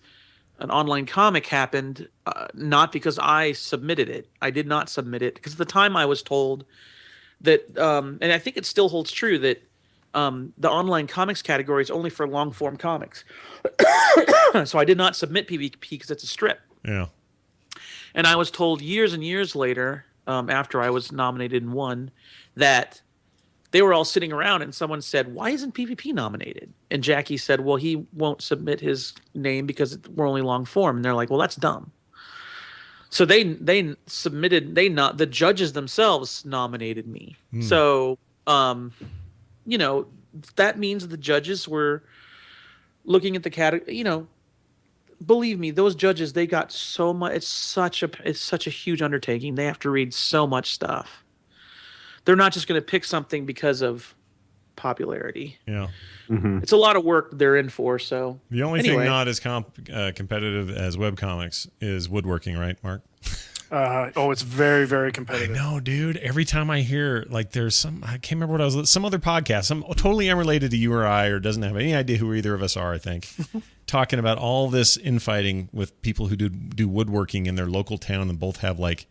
an online comic happened not because I submitted it. I did not submit it because at the time I was told that, and I think it still holds true, that the online comics category is only for long form comics. So I did not submit PvP because it's a strip. Yeah. And I was told years and years later, after I was nominated and won, that they were all sitting around and someone said, "Why isn't PvP nominated?" And Jackie said, "Well, he won't submit his name because we're only long form." And they're like, "Well, that's dumb." So they submitted, the judges themselves nominated me. So, you know, that means the judges were looking at the category, you know, believe me, those judges, they got so much. It's such a huge undertaking. They have to read so much stuff. They're not just going to pick something because of popularity. Yeah. It's a lot of work they're in for. So The only anyway, thing not as competitive as webcomics is woodworking, right, Mark? It's very, very competitive. No, dude. Every time I hear, like, there's I can't remember what I was, some other podcast, some totally unrelated to you or I, or doesn't have any idea who either of us are, I think, talking about all this infighting with people who do woodworking in their local town and both have, like,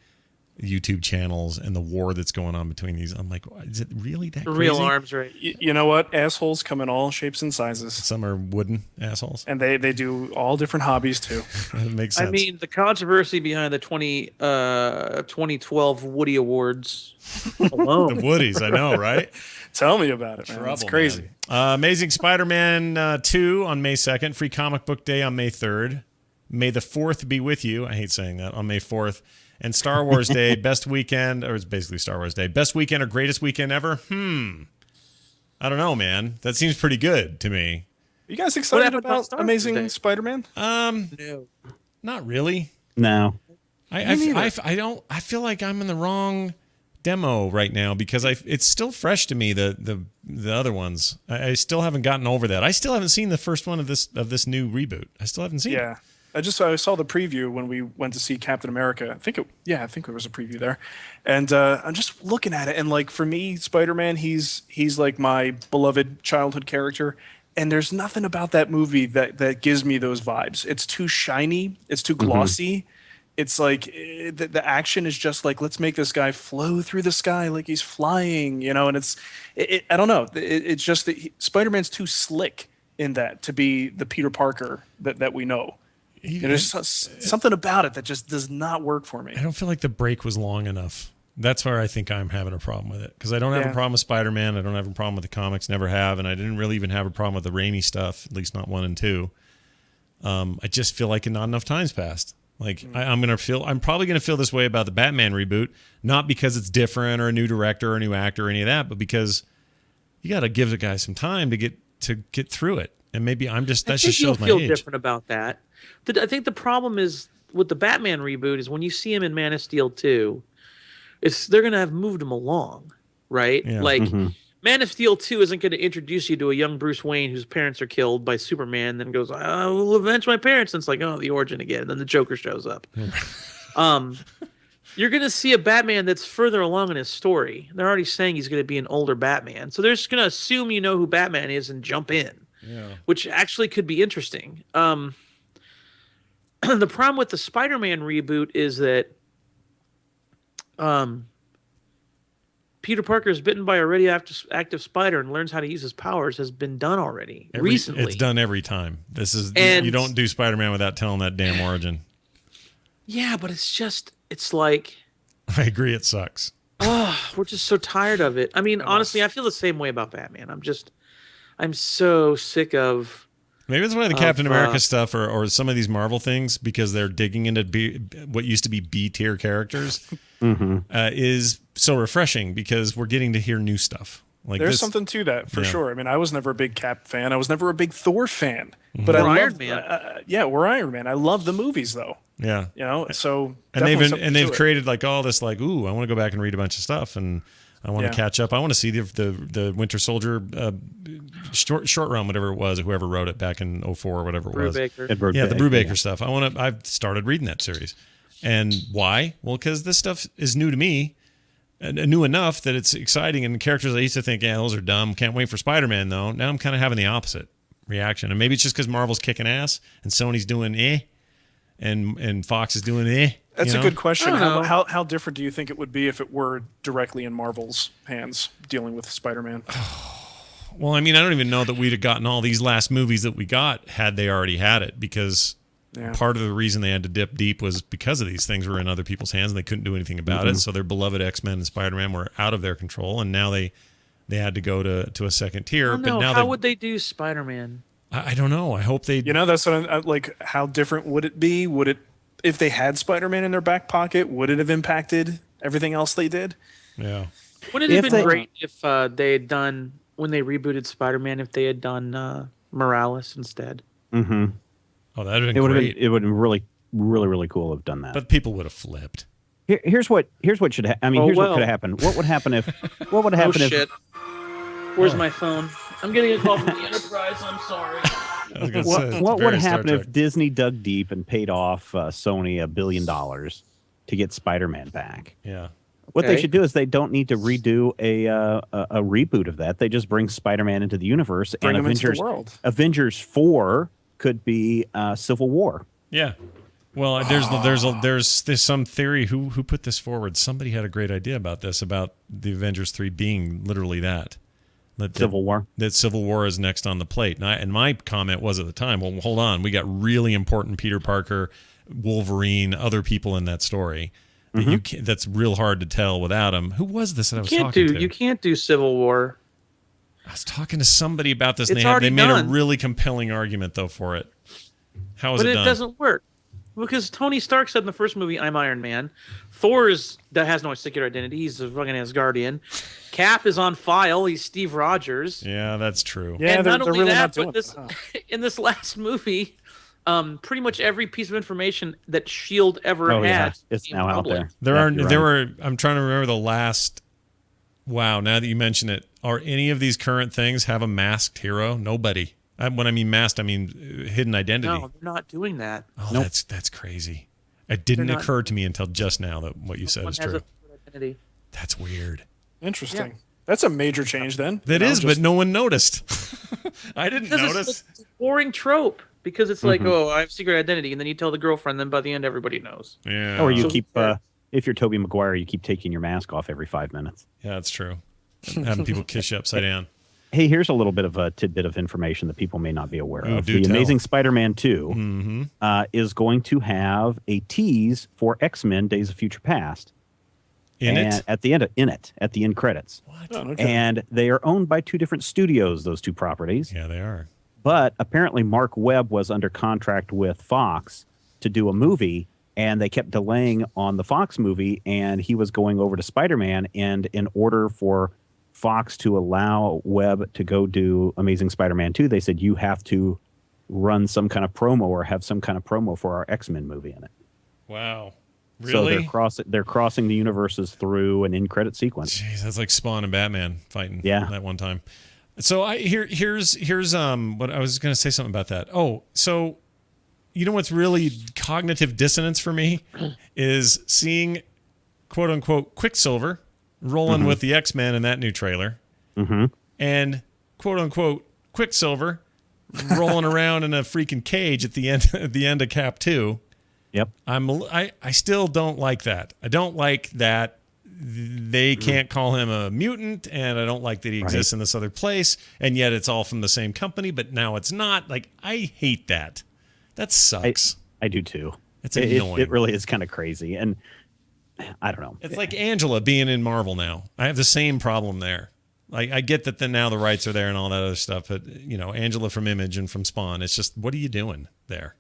YouTube channels and the war that's going on between these. I'm like, is it really that crazy? real arms race. You know what? Assholes come in all shapes and sizes. Some are wooden assholes. And they do all different hobbies too. That makes sense. I mean, the controversy behind the 2012 Woody Awards alone. the Woodies, I know, right? Tell me about it, man. It's Trouble, crazy. man. Amazing Spider-Man 2 on May 2nd. Free Comic Book Day on May 3rd. May the 4th be with you. I hate saying that. On May 4th. And Star Wars Day, best weekend, or it's basically Star Wars Day. Best weekend or greatest weekend ever? I don't know, man. That seems pretty good to me. You guys excited happened about about Star Wars Amazing Day? Spider-Man? No. Not really. No. I feel like I'm in the wrong demo right now because it's still fresh to me, the other ones. I still haven't gotten over that. I still haven't seen the first one of this new reboot. I still haven't seen it. Yeah. I saw the preview when we went to see Captain America. I think it was a preview there. And I'm just looking at it, and like for me, Spider-Man, he's like my beloved childhood character. And there's nothing about that movie that gives me those vibes. It's too shiny, it's too glossy. It's like the action is just like, let's make this guy flow through the sky like he's flying, you know. And I don't know. It's just that Spider-Man's too slick in that to be the Peter Parker that we know. There's something about it that just does not work for me. I don't feel like the break was long enough. That's where I think I'm having a problem with it. Because I don't have a problem with Spider-Man. I don't have a problem with the comics. Never have. And I didn't really even have a problem with the Raimi stuff, at least not 1 and 2. I just feel like not enough time's passed. Like I'm probably gonna feel this way about the Batman reboot, not because it's different or a new director or a new actor or any of that, but because you got to give the guy some time to get through it. And maybe that just shows my feel age. different about that. I think the problem is with the Batman reboot is when you see him in Man of Steel 2, they're going to have moved him along, right? Yeah. Like Man of Steel 2 isn't going to introduce you to a young Bruce Wayne whose parents are killed by Superman, and then goes, I will avenge my parents. And it's like, oh, the origin again. And then the Joker shows up. You're going to see a Batman that's further along in his story. They're already saying he's going to be an older Batman. So they're just going to assume you know who Batman is and jump in, which actually could be interesting. The problem with the Spider-Man reboot is that Peter Parker is bitten by a radioactive spider and learns how to use his powers has been done already recently. It's done every time. You don't do Spider-Man without telling that damn origin. Yeah, but it's like... I agree, it sucks. We're just so tired of it. I mean, honestly, I feel the same way about Batman. I'm so sick of... Maybe that's why the Captain America stuff or some of these Marvel things, because they're digging into what used to be B-tier characters, is so refreshing because we're getting to hear new stuff. Like There's something to that for sure. I mean, I was never a big Cap fan. I was never a big Thor fan. But or I Iron Man. We're Iron Man. I love the movies though. Yeah. So they've created like all this like, ooh, I want to go back and read a bunch of stuff and I want to catch up. I want to see the Winter Soldier short run, whatever it was, whoever wrote it back in 2004 or whatever it was. The Brubaker stuff. I've started reading that series. And why? Well, because this stuff is new to me, new enough that it's exciting. And the characters I used to think, those are dumb. Can't wait for Spider-Man, though. Now I'm kind of having the opposite reaction. And maybe it's just because Marvel's kicking ass and Sony's doing and Fox is doing That's a good question. How different do you think it would be if it were directly in Marvel's hands dealing with Spider-Man? Well, I mean, I don't even know that we'd have gotten all these last movies that we got had they already had it, because part of the reason they had to dip deep was because of these things were in other people's hands and they couldn't do anything about it. So their beloved X-Men and Spider-Man were out of their control, and now they had to go to a second tier. But now how would they do Spider-Man? I don't know. I hope they... that's what I'm like. How different would it be? Would it, if they had Spider-Man in their back pocket, would it have impacted everything else they did? Yeah. Wouldn't it have been great if they had done, when they rebooted Spider-Man, if they had done Morales instead? Mm-hmm. Oh, that would have been great. It would have been really, really, really cool to have done that. But people would have flipped. Here's what should happen. What could have happened. What would happen if... What would happen if... Shit. Where's my phone? I'm getting a call from the Enterprise. I'm sorry. What would happen if Disney dug deep and paid off Sony $1 billion to get Spider-Man back? Yeah. What they should do is they don't need to redo a reboot of that. They just bring Spider-Man into the universe, bring and him into the world. Avengers 4 could be Civil War. Yeah. Well, there's some theory. Who put this forward? Somebody had a great idea about this, about the Avengers 3 being literally that. Civil War. That Civil War is next on the plate. And my comment was at the time, well, hold on. We got really important Peter Parker, Wolverine, other people in that story. That's real hard to tell without him. Who was this that I was talking to? You can't do Civil War. I was talking to somebody about this, and they made a really compelling argument, though, for it. How is it done? But it doesn't work. Because Tony Stark said in the first movie, I'm Iron Man. Thor that has no singular identity. He's a fucking Asgardian. Cap is on file. He's Steve Rogers. Yeah, that's true. Yeah, and they're not only really that, not doing but in this last movie, pretty much every piece of information that S.H.I.E.L.D. ever had it's now public. out there. I'm trying to remember the last. Wow, now that you mention it, are any of these current things have a masked hero? Nobody. When I mean masked, I mean hidden identity. No, they're not doing that. Oh, nope. That's crazy. It didn't occur to me until just now that what you said is true. That's weird. Interesting. Yeah. That's a major change then. That is, but no one noticed. I didn't notice. It's a boring trope because it's like, I have secret identity, and then you tell the girlfriend, then by the end everybody knows. Yeah. Or you keep, if you're Tobey Maguire, you keep taking your mask off every 5 minutes. Yeah, that's true. Having people kiss you upside down. Hey, here's a little bit of a tidbit of information that people may not be aware of. The Amazing Spider-Man 2 is going to have a tease for X-Men Days of Future Past. At the end credits. What? Oh, okay. And they are owned by two different studios, those two properties. Yeah, they are. But apparently Mark Webb was under contract with Fox to do a movie, and they kept delaying on the Fox movie, and he was going over to Spider-Man, and in order for Fox to allow Webb to go do Amazing Spider-Man 2, they said you have to run some kind of promo or have some kind of promo for our X-Men movie in it. Wow. Really? Really? So they're crossing the universes through an in-credit sequence. Jeez, that's like Spawn and Batman fighting that one time. So here's what I was going to say something about that. Oh, so you know what's really cognitive dissonance for me is seeing quote unquote Quicksilver rolling with the X-Men in that new trailer, and quote unquote Quicksilver rolling around in a freaking cage at the end of Cap 2. Yep. I still don't like that. I don't like that they can't call him a mutant, and I don't like that he exists in this other place, and yet it's all from the same company, but now it's not. Like, I hate that. That sucks. I do too. It's annoying. It really is kind of crazy, and I don't know. It's like Angela being in Marvel now. I have the same problem there. Like, I get that now the rights are there and all that other stuff, but Angela from Image and from Spawn, it's just, what are you doing there?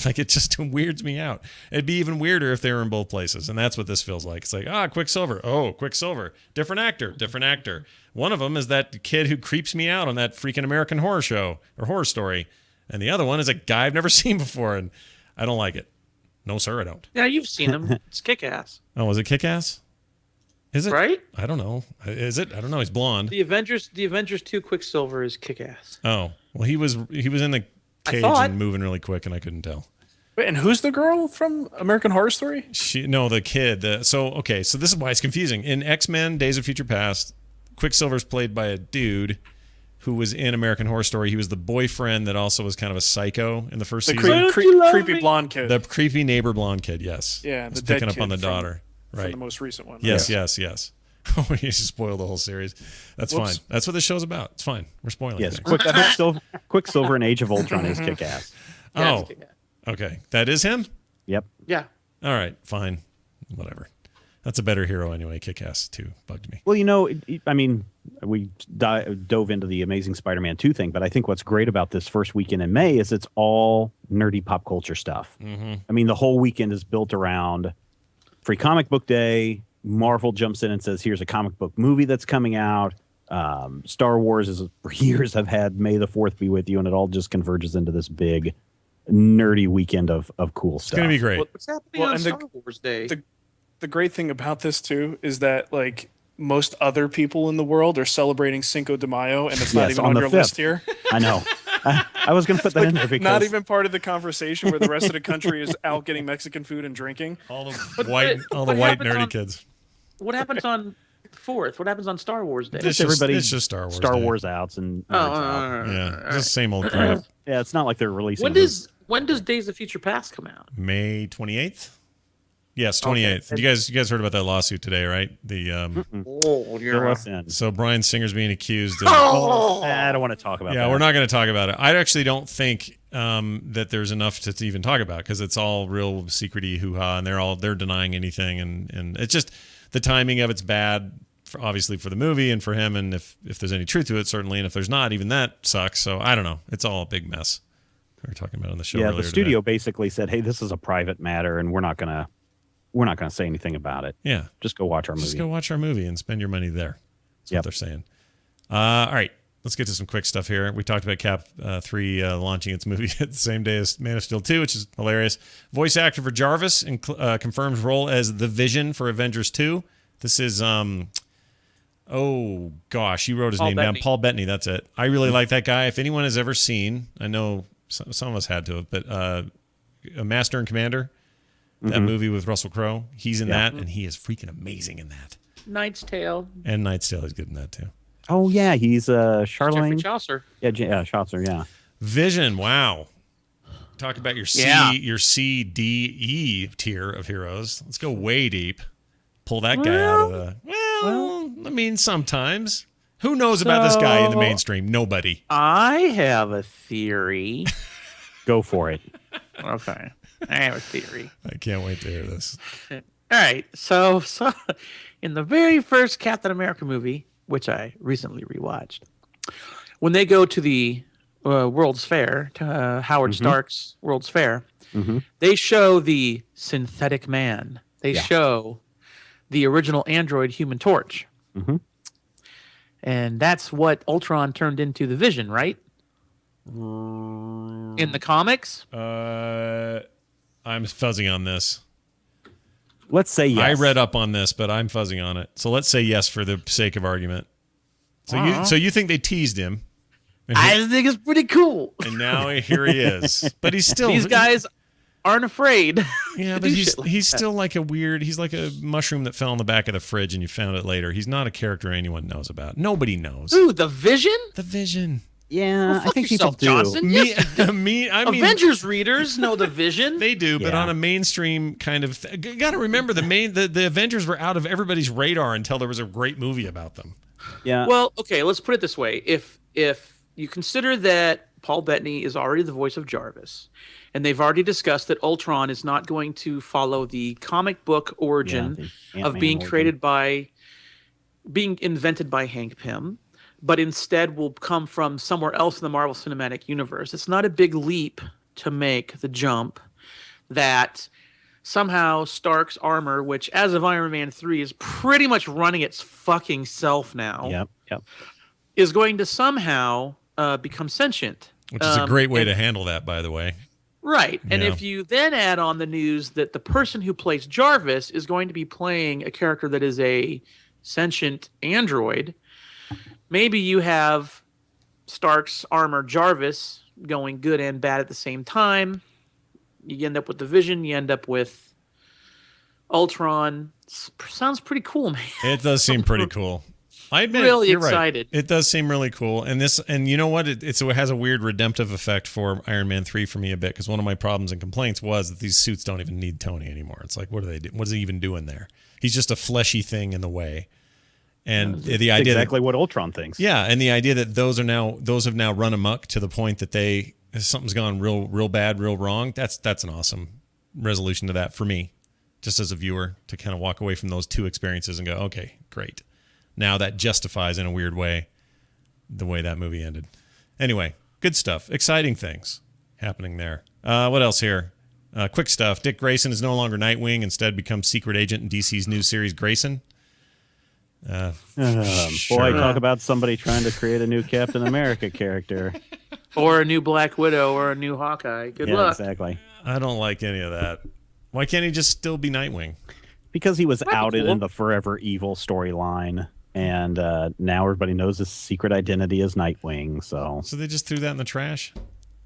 Like, it just weirds me out. It'd be even weirder if they were in both places, and that's what this feels like. It's like, Quicksilver. Oh, Quicksilver. Different actor. One of them is that kid who creeps me out on that freaking American Horror Show or Horror Story, and the other one is a guy I've never seen before, and I don't like it. No, sir, I don't. Yeah, you've seen him. It's Kick-Ass. Oh, was it Kick-Ass? Is it? Right? I don't know. Is it? I don't know. He's blonde. The Avengers 2 Quicksilver is Kick-Ass. Oh, well, he was in the cage and moving really quick, and I couldn't tell. Wait, and who's the girl from American Horror Story? The kid. So this is why it's confusing. In X-Men: Days of Future Past, Quicksilver's played by a dude who was in American Horror Story. He was the boyfriend that also was kind of a psycho in the first season. Creepy blonde kid. The creepy neighbor blonde kid, yes. Yeah, the picking up on the daughter. Right. From the most recent one. Yes. Oh, you just spoiled the whole series. That's fine. That's what this show's about. It's fine. We're spoiling things. Quicksilver in Age of Ultron is Kick-Ass. Oh, okay. That is him? Yep. Yeah. All right, fine. Whatever. That's a better hero anyway. Kick-Ass 2 bugged me. Well, I mean, we dove into the Amazing Spider-Man 2 thing, but I think what's great about this first weekend in May is it's all nerdy pop culture stuff. I mean, the whole weekend is built around Free Comic Book Day. Marvel jumps in and says, here's a comic book movie that's coming out. Star Wars is, for years, I've had May the 4th be with you, and it all just converges into this big nerdy weekend of cool stuff. It's going to be great. What's happening on Star Wars Day? The great thing about this, too, is that, like, most other people in the world are celebrating Cinco de Mayo, and it's not even on your 5th. List here. I know. I was going to put that in there because... Not even part of the conversation where the rest of the country is out getting Mexican food and drinking. All the white nerdy kids. What happens on 4th? What happens on Star Wars Day? It's just Star Wars. Star Day. Wars outs and yeah, just the same old crap. Yeah, it's not like they're releasing. When does Days of Future Past come out? May 28th. Yes, 28th. Okay. You guys heard about that lawsuit today, right? So Bryan Singer's being accused of... I don't want to talk about that. Yeah, we're not going to talk about it. I actually don't think that there's enough to even talk about because it's all real secret-y hoo-ha, and they're denying anything, and it's just the timing of it's bad, obviously for the movie and for him, and if there's any truth to it, certainly, and if there's not, even that sucks. So I don't know. It's all a big mess. We were talking about it on the show earlier. Yeah, the studio basically said, "Hey, this is a private matter, and we're not gonna say anything about it. Yeah, just go watch our movie. Just go watch our movie and spend your money there." That's what they're saying. All right, let's get to some quick stuff here. We talked about Cap 3 launching its movie at the same day as Man of Steel 2, which is hilarious. Voice actor for Jarvis confirms role as the Vision for Avengers 2. This is oh gosh, you wrote his name down. Paul Bettany. That's it. I really like that guy. If anyone has ever seen, I know some of us had to have, but a Master and Commander, that movie with Russell Crowe, he's in that, and he is freaking amazing in that. Knight's Tale. And Knight's Tale is good in that too. Oh yeah, he's Charlemagne. Jeffrey Chaucer. Yeah, Chaucer. Yeah. Vision. Wow. Talk about your C, D, E tier of heroes. Let's go way deep. Pull that guy out of the. Well, I mean, sometimes. Who knows about this guy in the mainstream? Nobody. I have a theory. Go for it. Okay. I have a theory. I can't wait to hear this. All right. So in the very first Captain America movie, which I recently rewatched, when they go to the World's Fair, to Howard Stark's World's Fair, they show the synthetic man. They show the original android Human Torch. And that's what Ultron turned into the Vision, right? In the comics? I'm fuzzy on this. Let's say yes. I read up on this, but I'm fuzzy on it. So let's say yes for the sake of argument. So you think they teased him? I think it's pretty cool. And now here he is. But he's still These guys aren't afraid. Yeah, but he's still like a weird. He's like a mushroom that fell in the back of the fridge and you found it later. He's not a character anyone knows about. Nobody knows. Ooh, the Vision? The Vision. Yeah, Well, I think yourself, people do. Johnson. Yes, I mean, Avengers readers know the Vision. They do, but Yeah. on a mainstream kind of. Got to remember the Avengers were out of everybody's radar until there was a great movie about them. Yeah. Well, okay, let's put it this way: if you consider that Paul Bettany is already the voice of Jarvis, and they've already discussed that Ultron is not going to follow the comic book origin the of Ant-Man being origin. being invented by Hank Pym, but instead will come from somewhere else in the Marvel Cinematic Universe. It's not a big leap to make the jump that somehow Stark's armor, which as of Iron Man 3 is pretty much running its fucking self now, Yep. is going to somehow become sentient. Which is a great way and- to handle that, by the way. Right. And Yeah. if you then add on the news that the person who plays Jarvis is going to be playing a character that is a sentient android, maybe you have Stark's armor Jarvis going good and bad at the same time. You end up with the Vision, you end up with Ultron. Sounds pretty cool, man. It does seem pretty cool. I admit, Really you're right. excited. It does seem really cool, and you know what? It has a weird redemptive effect for Iron Man 3 for me a bit, because one of my problems and complaints was that these suits don't even need Tony anymore. It's like, what do they do? What is he even doing there? He's just a fleshy thing in the way. And the idea Exactly what Ultron thinks. and the idea that those have now run amok to the point that something's gone real bad, real wrong. That's an awesome resolution to that for me, just as a viewer, to kind of walk away from those two experiences and go, okay, great. Now that justifies in a weird way the way that movie ended. Anyway, good stuff. Exciting things happening there. What else here? Quick stuff. Dick Grayson is no longer Nightwing, instead becomes secret agent in DC's new series Grayson. Boy, talk about somebody trying to create a new Captain America character. Or a new Black Widow or a new Hawkeye. Good Yeah, luck. exactly. I don't like any of that. Why can't he just still be Nightwing? Because he was That'd be outed cool. in the Forever Evil storyline, and now everybody knows his secret identity is Nightwing. So So they just threw that in the trash?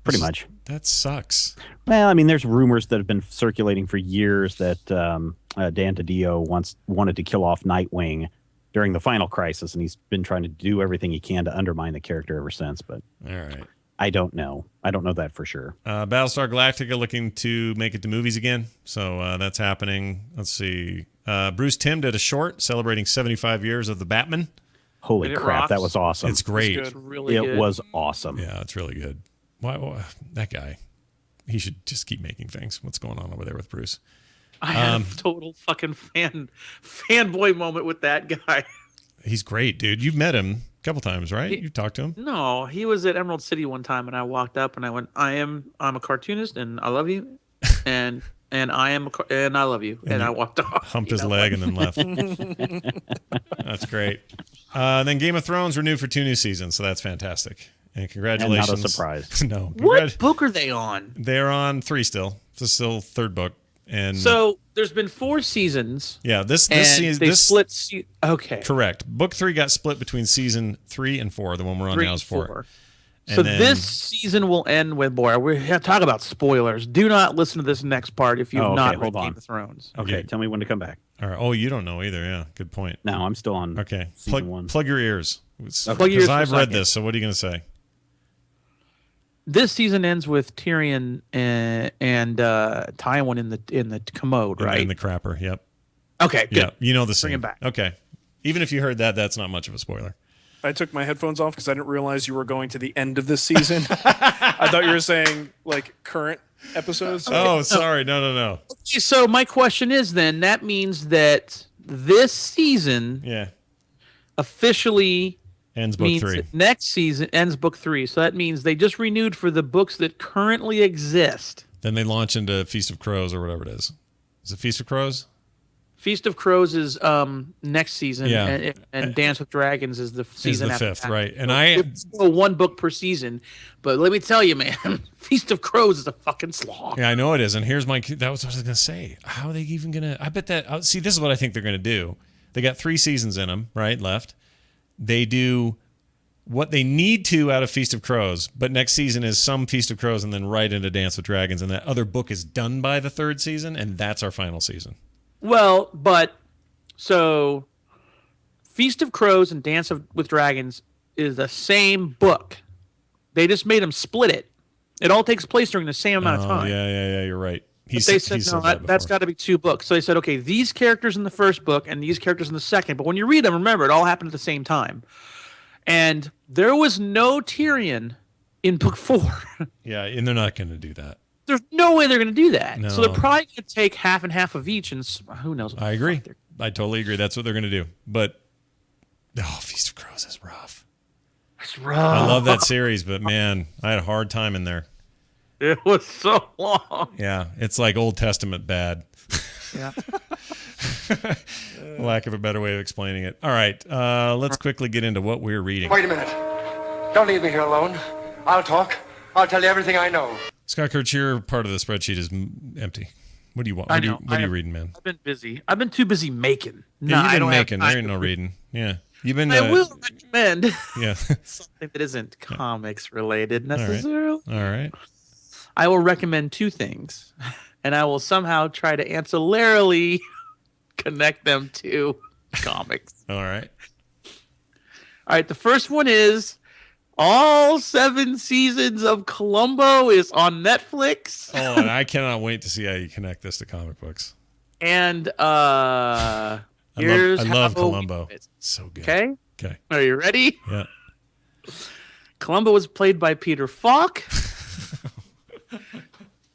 pretty much. That sucks. Well, I mean, there's rumors that have been circulating for years that Dan DiDio wanted to kill off Nightwing during the final crisis, and he's been trying to do everything he can to undermine the character ever since. But All right. I don't know. I don't know that for sure. Battlestar Galactica looking to make it to movies again. So that's happening. Let's see. Bruce Timm did a short celebrating 75 years of the Batman. Holy It crap, that rocks. was awesome. It's great. good. It's really It good. was awesome. Yeah, it's really good. Why that guy? He should just keep making things. What's going on over there with Bruce? I have total fucking fanboy moment with that guy. He's great, dude. You've met him a couple times, right? You've talked to him. No, he was at Emerald City one time, and I walked up and I went, I'm a cartoonist, and I love you, and I love you, and I walked off. Humped you his know, leg like- and then left. That's great. Then Game of Thrones renewed for 2 new seasons, so that's fantastic. And congratulations. And not a surprise. No. What book are they on? They're on 3 still. This is still 3rd book. And So there's been 4 seasons. yeah, this And season they split. Okay. correct. Book 3 got split between season 3 and 4. The one we're on 3 now and is 4. 4. And So then- this season will end with boy. We have to talk about spoilers. Do not listen to this next part if you've Oh, okay, not hold read on. Game of Thrones. Okay, Yeah. tell me when to come back. All right. Oh, you don't know either. Yeah, good point. No, I'm still on Okay, season 1. plug your ears. Plug your ears Because for a I've read second. this. So what are you going to say? This season ends with Tyrion and Tywin in the commode, right? In the crapper. Yep. Okay, good. Yeah. You know the scene. Bring him back. Okay. Even if you heard that, that's not much of a spoiler. I took my headphones off because I didn't realize you were going to the end of this season. I thought you were saying like current episodes. Oh, sorry. No. Okay, so my question is then that means that this season Yeah. officially Ends book means 3. that next season ends book 3. So that means they just renewed for the books that currently exist. Then they launch into Feast of Crows or whatever it is. Is it Feast of Crows? Feast of Crows is next season, Yeah. and Dance with Dragons is the Is season the after fifth, that. right? And So it's still one book per season, but let me tell you, man, Feast of Crows is a fucking slog. Yeah, I know it is. And here's that was what I was going to say. How are they even going to, I bet that, see, this is what I think they're going to do. They got 3 seasons in them, right? Left. They do what they need to out of Feast of Crows, but next season is some Feast of Crows and then right into Dance with Dragons. And that other book is done by the 3rd season, and that's our final season. Well, but so Feast of Crows and Dance with Dragons is the same book. They just made them split it. It all takes place during the same amount of time. Yeah, you're right. But they said, no, that's got to be 2 books. So they said, okay, these characters in the first book and these characters in the second. But when you read them, remember, it all happened at the same time. And there was no Tyrion in book 4. Yeah, and they're not going to do that. There's no way they're going to do that. No. So they're probably going to take half and half of each, and who knows? I agree. I totally agree. That's what they're going to do. But, Feast of Crows is rough. It's rough. I love that series, but man, I had a hard time in there. It was so long. Yeah, it's like Old Testament bad. Yeah. Lack of a better way of explaining it. All right, let's quickly get into what we're reading. Wait a minute. Don't leave me here alone. I'll talk. I'll tell you everything I know. Scott Kurtz, your part of the spreadsheet is empty. What do you want? I know. What are you reading, man? I've been busy. I've been too busy making. Yeah, you've been making. There ain't no reading. Yeah. You've been. I will recommend yeah. something that isn't comics related necessarily. All right. I will recommend 2 things, and I will somehow try to ancillarily connect them to comics. All right. All right. The first one is all 7 seasons of Columbo is on Netflix. Oh, and I cannot wait to see how you connect this to comic books. And I love Columbo. It's so good. Okay. Okay. Are you ready? Yeah. Columbo was played by Peter Falk.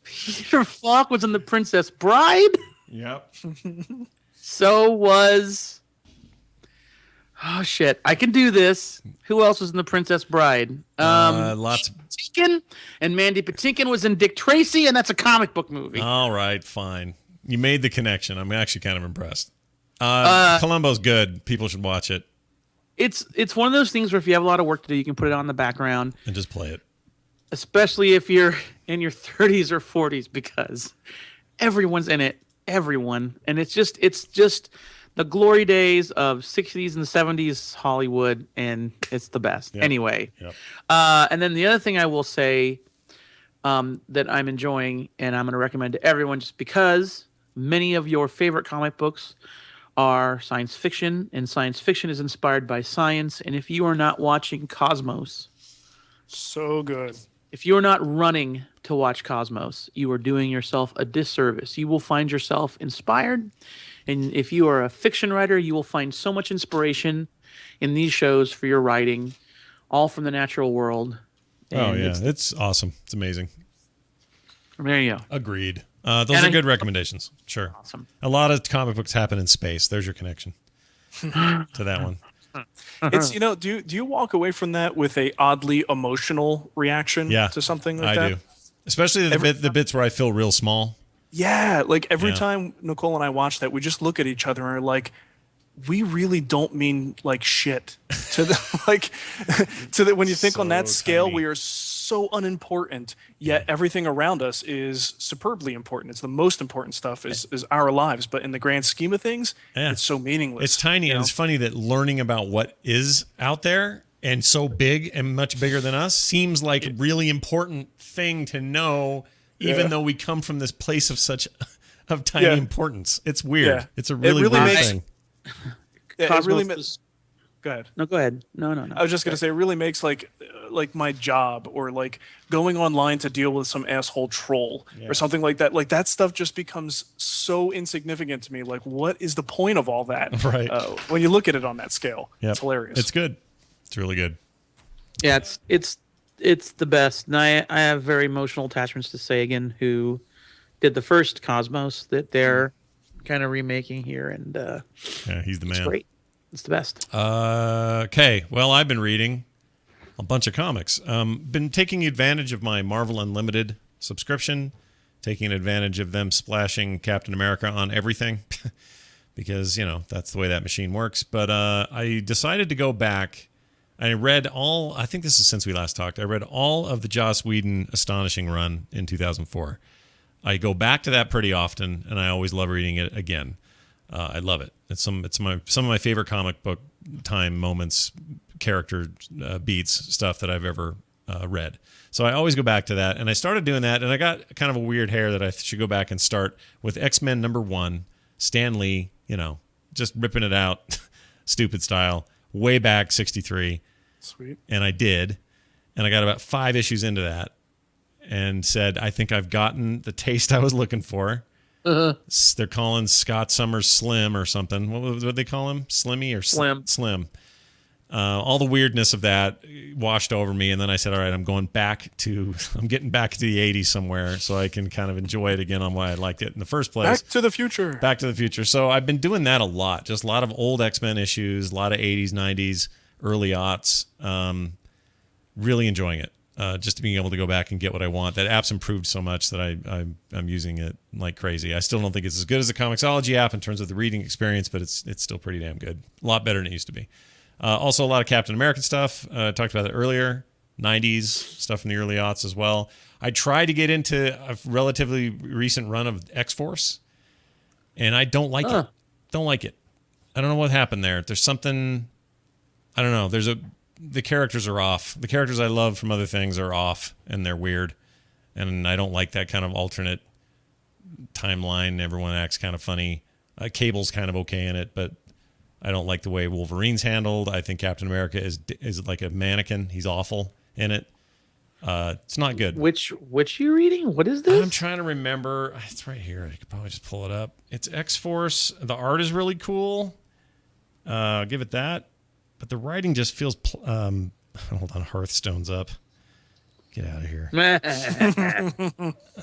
Peter Falk was in The Princess Bride. Yep. So was... Oh, shit. I can do this. Who else was in The Princess Bride? Lots. Patinkin, and Mandy Patinkin was in Dick Tracy, and that's a comic book movie. All right, fine. You made the connection. I'm actually kind of impressed. Columbo's good. People should watch it. It's one of those things where if you have a lot of work to do, you can put it on in the background. And just play it. Especially if you're in your 30s or 40s, because everyone's in it. Everyone. And it's just the glory days of 60s and 70s Hollywood, and it's the best. Yep. Anyway. Yep. And then the other thing I will say that I'm enjoying and I'm going to recommend to everyone, just because many of your favorite comic books are science fiction, and science fiction is inspired by science. And if you are not watching Cosmos, so good. If you're not running to watch Cosmos, you are doing yourself a disservice. You will find yourself inspired. And if you are a fiction writer, you will find so much inspiration in these shows for your writing, all from the natural world. And it's awesome. It's amazing. There you go. Agreed. Those are good recommendations. Sure. Awesome. A lot of comic books happen in space. There's your connection to that one. It's do you walk away from that with a oddly emotional reaction to something like that? I do. Especially the bits where I feel real small. Yeah, like every time Nicole and I watch that, we just look at each other and are like, we really don't mean like shit to the when you think on that scale, tiny. we are so unimportant, yet everything around us is superbly important. It's the most important stuff is our lives, but in the grand scheme of things, it's so meaningless. It's tiny, and it's funny that learning about what is out there and so big and much bigger than us seems like a really important thing to know, even though we come from this place of such of tiny importance. It's weird. Yeah. It's a really weird thing. It really makes. Go ahead. No, go ahead. No. I was just gonna say, it really makes like my job, or like going online to deal with some asshole troll or something like that. Like that stuff just becomes so insignificant to me. Like, what is the point of all that? Right. When you look at it on that scale, it's hilarious. It's good. It's really good. Yeah, it's the best. And I have very emotional attachments to Sagan, who did the first Cosmos that they're kind of remaking here, and he's the man. It's great. It's the best. Okay, well, I've been reading a bunch of comics. Been taking advantage of my Marvel Unlimited subscription, taking advantage of them splashing Captain America on everything. because, that's the way that machine works. But I decided to go back. I read I think this is since we last talked, I read all of the Joss Whedon Astonishing run in 2004. I go back to that pretty often, and I always love reading it again. I love it. It's some of my favorite comic book time moments, character beats, stuff that I've ever read. So I always go back to that, and I started doing that, and I got kind of a weird hair that I should go back and start with X-Men #1, Stan Lee, just ripping it out, stupid style, way back 63. Sweet. And I did, and I got about 5 issues into that, and said, I think I've gotten the taste I was looking for. They're calling Scott Summers Slim or something. What did they call him? Slimmy or Slim? Slim. All the weirdness of that washed over me, and then I said, all right, I'm getting back to the 80s somewhere so I can kind of enjoy it again on why I liked it in the first place. Back to the Future. Back to the Future. So I've been doing that a lot. Just a lot of old X-Men issues, a lot of 80s, 90s, early aughts. Really enjoying it. Just being able to go back and get what I want. That app's improved so much that I'm using it like crazy. I still don't think it's as good as the Comixology app in terms of the reading experience, but it's still pretty damn good. A lot better than it used to be. Also, a lot of Captain America stuff. I talked about that earlier. 90s stuff from the early aughts as well. I tried to get into a relatively recent run of X-Force, and I don't like it. Don't like it. I don't know what happened there. There's something, I don't know. The characters are off. The characters I love from other things are off, and they're weird. And I don't like that kind of alternate timeline. Everyone acts kind of funny. Cable's kind of okay in it, but I don't like the way Wolverine's handled. I think Captain America is like a mannequin. He's awful in it. It's not good. Which are you reading? What is this? I'm trying to remember. It's right here. I could probably just pull it up. It's X-Force. The art is really cool. I'll give it that. But the writing just feels... hold on, Hearthstone's up. Get out of here.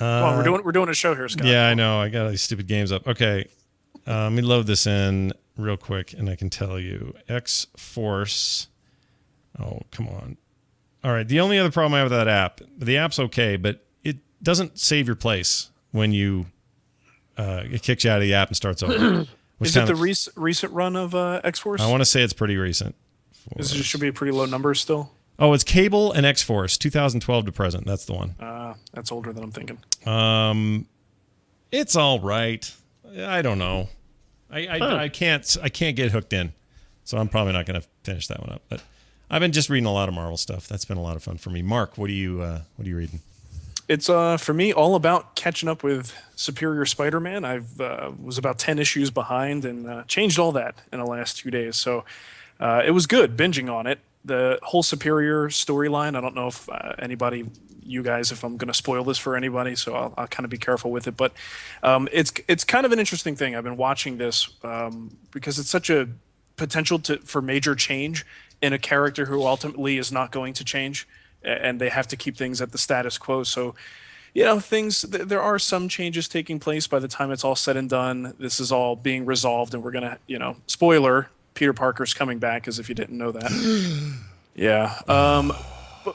Well, we're doing a show here, Scott. Yeah, I know. I got all these stupid games up. Okay. Let me load this in real quick, and I can tell you. X-Force. Oh, come on. All right. The only other problem I have with that app, the app's okay, but it doesn't save your place when you... it kicks you out of the app and starts over. Is it the recent run of X-Force? I want to say it's pretty recent. This should be a pretty low number still. Oh, it's Cable and X-Force, 2012 to present. That's the one. That's older than I'm thinking. It's all right. I don't know. I can't get hooked in, so I'm probably not going to finish that one up. But I've been just reading a lot of Marvel stuff. That's been a lot of fun for me. Mark, what are you reading? It's for me all about catching up with Superior Spider-Man. I've was about 10 issues behind and changed all that in the last 2 days. So it was good binging on it. The whole Superior storyline. I don't know if you guys, if I'm going to spoil this for anybody, so I'll kind of be careful with it. But it's kind of an interesting thing. I've been watching this because it's such a potential for major change in a character who ultimately is not going to change. And they have to keep things at the status quo. So, there are some changes taking place by the time it's all said and done. This is all being resolved, and we're going to, spoiler, Peter Parker's coming back, as if you didn't know that. Yeah.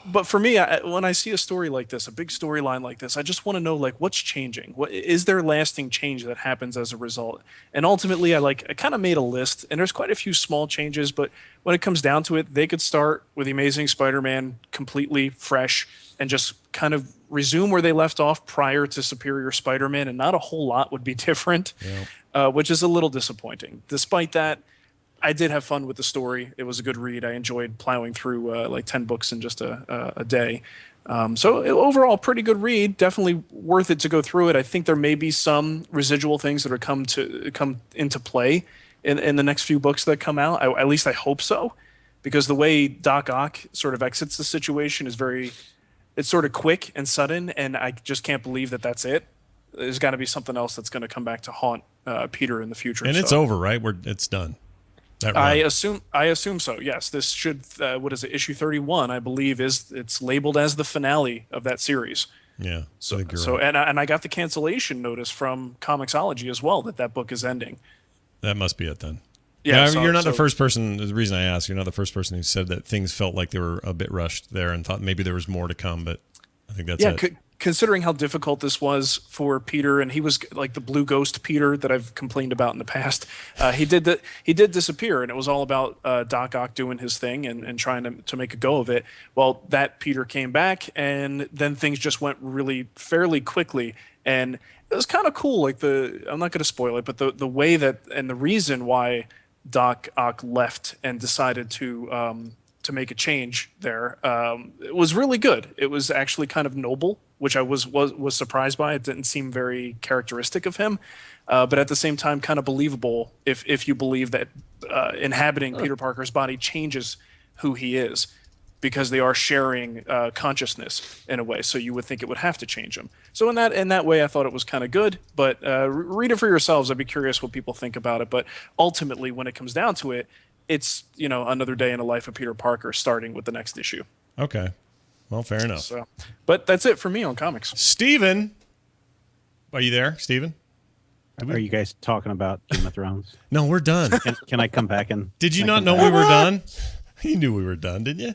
But for me, when I see a story like this, a big storyline like this, I just want to know, what's changing? What is there lasting change that happens as a result? And ultimately, I kind of made a list, and there's quite a few small changes, but when it comes down to it, they could start with The Amazing Spider-Man completely fresh and just kind of resume where they left off prior to Superior Spider-Man, and not a whole lot would be different, which is a little disappointing. Despite that, I did have fun with the story. It was a good read. I enjoyed plowing through 10 books in just a day. So overall, pretty good read. Definitely worth it to go through it. I think there may be some residual things that are come into play in the next few books that come out. At least I hope so, because the way Doc Ock sort of exits the situation is it's sort of quick and sudden, and I just can't believe that that's it. There's got to be something else that's going to come back to haunt Peter in the future. And it's over, right? It's done. I assume so. Yes, this should. What is it? Issue 31, I believe, it's labeled as the finale of that series. Yeah. And I got the cancellation notice from Comixology as well that book is ending. That must be it then. Yeah. You're not the first person. The reason I asked, you're not the first person who said that things felt like they were a bit rushed there and thought maybe there was more to come. But I think that's it. considering how difficult this was for Peter, and he was like the blue ghost Peter that I've complained about in the past. He did disappear, and it was all about Doc Ock doing his thing and trying to make a go of it. Well, that Peter came back, and then things just went really fairly quickly, and it was kind of cool. Like I'm not going to spoil it, but the way that and the reason why Doc Ock left and decided to make a change there, it was really good. It was actually kind of noble, which I was surprised by. It didn't seem very characteristic of him, but at the same time, kind of believable if you believe that inhabiting Peter Parker's body changes who he is, because they are sharing consciousness in a way. So you would think it would have to change him. So in that way, I thought it was kind of good. But read it for yourselves. I'd be curious what people think about it. But ultimately, when it comes down to it, it's another day in the life of Peter Parker, starting with the next issue. Okay, well, fair enough. So, but that's it for me on comics. Steven, are you there, Steven? Are you guys talking about Game of Thrones? No, we're done. Can I come back and? Did you not know we were done? You knew we were done, didn't you?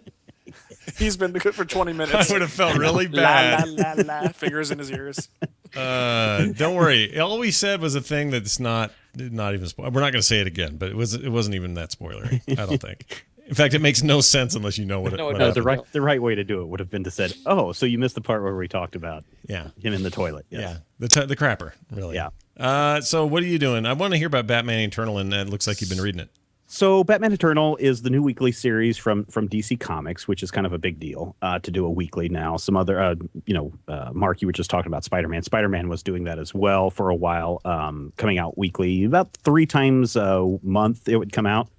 He's been good for 20 minutes. I would have felt really bad. La, la, la, la, fingers in his ears. Don't worry. All we said was a thing that's not even spoil. We're not going to say it again, but it wasn't even that spoilery, I don't think. In fact, it makes no sense unless you know what No, the right way to do it would have been to said, "Oh, so you missed the part where we talked about him in the toilet." Yes. Yeah, the crapper, really. Yeah. So what are you doing? I want to hear about Batman Eternal, and it looks like you've been reading it. So Batman Eternal is the new weekly series from DC Comics, which is kind of a big deal to do a weekly now. Some other, Mark, you were just talking about Spider-Man. Spider-Man was doing that as well for a while, coming out weekly. About 3 times a month it would come out.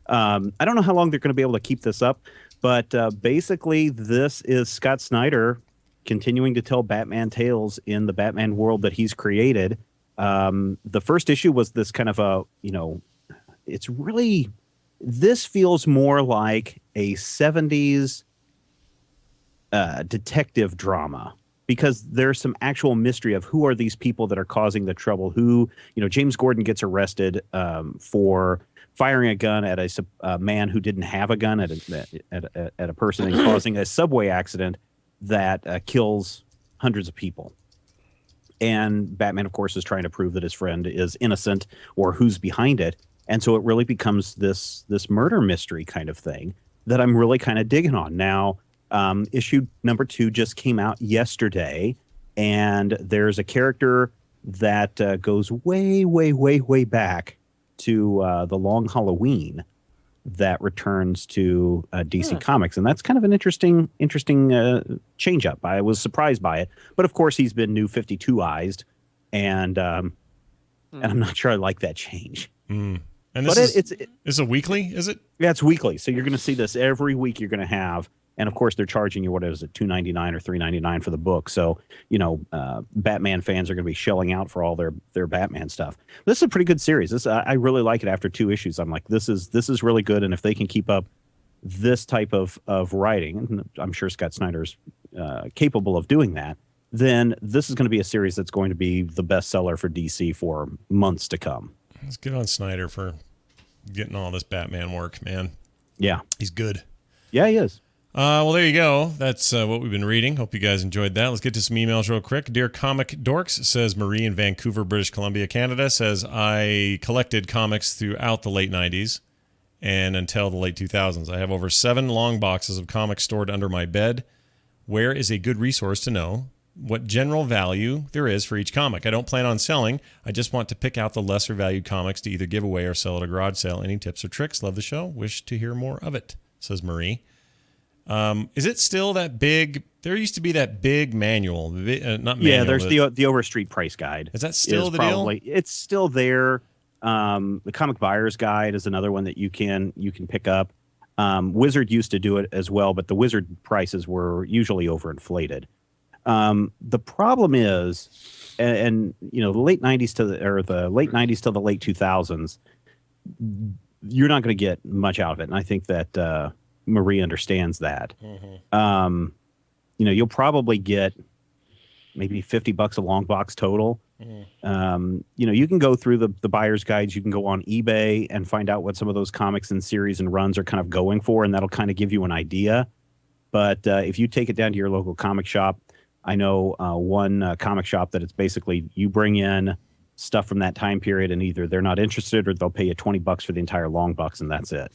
I don't know how long they're going to be able to keep this up, but basically this is Scott Snyder continuing to tell Batman tales in the Batman world that he's created. The first issue was this kind of it's really, this feels more like a 70s detective drama, because there's some actual mystery of who are these people that are causing the trouble. Who, James Gordon gets arrested for firing a gun at a man who didn't have a gun at a person and causing a subway accident that kills hundreds of people. And Batman, of course, is trying to prove that his friend is innocent or who's behind it. And so it really becomes this murder mystery kind of thing that I'm really kind of digging on. Now, issue number 2 just came out yesterday, and there's a character that goes way, way, way, way back to the Long Halloween that returns to DC Comics. And that's kind of an interesting change up. I was surprised by it. But, of course, he's been New 52-ized, and I'm not sure I like that change. Mm. And this it's a weekly, is it? Yeah, it's weekly. So you're going to see this every week. You're going to have, and of course they're charging you, what is it, $2.99 or $3.99 for the book. So Batman fans are going to be shelling out for all their Batman stuff. This is a pretty good series. I really like it. After 2 issues, I'm like, this is really good. And if they can keep up this type of writing, and I'm sure Scott Snyder's capable of doing that, then this is going to be a series that's going to be the bestseller for DC for months to come. Let's get on Snyder for getting all this Batman work, man. Yeah. He's good. Yeah, he is. Well, there you go. That's what we've been reading. Hope you guys enjoyed that. Let's get to some emails real quick. Dear Comic Dorks, says Marie in Vancouver, British Columbia, Canada, says, I collected comics throughout the late 90s and until the late 2000s. I have over 7 long boxes of comics stored under my bed. Where is a good resource to know what general value there is for each comic? I don't plan on selling. I just want to pick out the lesser valued comics to either give away or sell at a garage sale. Any tips or tricks? Love the show. Wish to hear more of it, says Marie. Is it still that big? There used to be that big manual. Not manual. Yeah, there's the Overstreet Price Guide. Is that still the deal? It's still there. The Comic Buyer's Guide is another one that you can pick up. Wizard used to do it as well, but the Wizard prices were usually overinflated. The problem is, and the late 90s to the late 90s to the late 2000s, you're not going to get much out of it. And I think that Marie understands that. Mm-hmm. You'll probably get maybe $50 a long box total. Mm-hmm. You can go through the buyer's guides. You can go on eBay and find out what some of those comics and series and runs are kind of going for, and that'll kind of give you an idea. But if you take it down to your local comic shop, I know one comic shop that it's basically you bring in stuff from that time period, and either they're not interested or they'll pay you $20 for the entire long box, and that's it.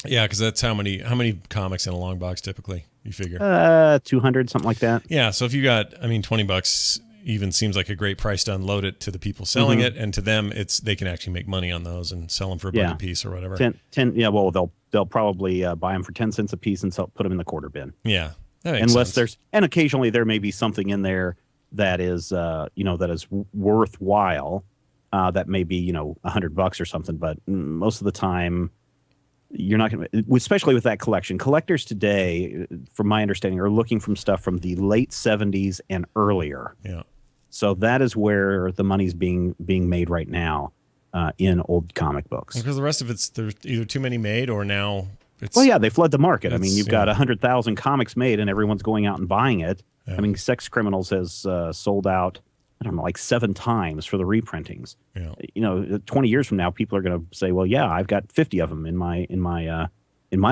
Yeah, because that's how many comics in a long box typically, you figure? 200, something like that. Yeah, so if you got, $20 even seems like a great price to unload it to the people selling it, and to them, they can actually make money on those and sell them for a buck a piece or whatever. 10, yeah, well, they'll probably buy them for 10 cents a piece and put them in the quarter bin. Yeah, that makes sense. And occasionally there may be something in there that is, that is worthwhile. That may be, $100 or something, but most of the time, you're not going to, especially with that collection. Collectors today, from my understanding, are looking from stuff from the late 70s and earlier. Yeah. So that is where the money's being made right now in old comic books. Because the rest of there's either too many made or now it's. Well, yeah, they flood the market. I mean, you've got 100,000 comics made and everyone's going out and buying it. Yeah. I mean, Sex Criminals has sold out, I don't know, like 7 times for the reprintings. Yeah. 20 years from now, people are going to say, "Well, yeah, I've got 50 of them in my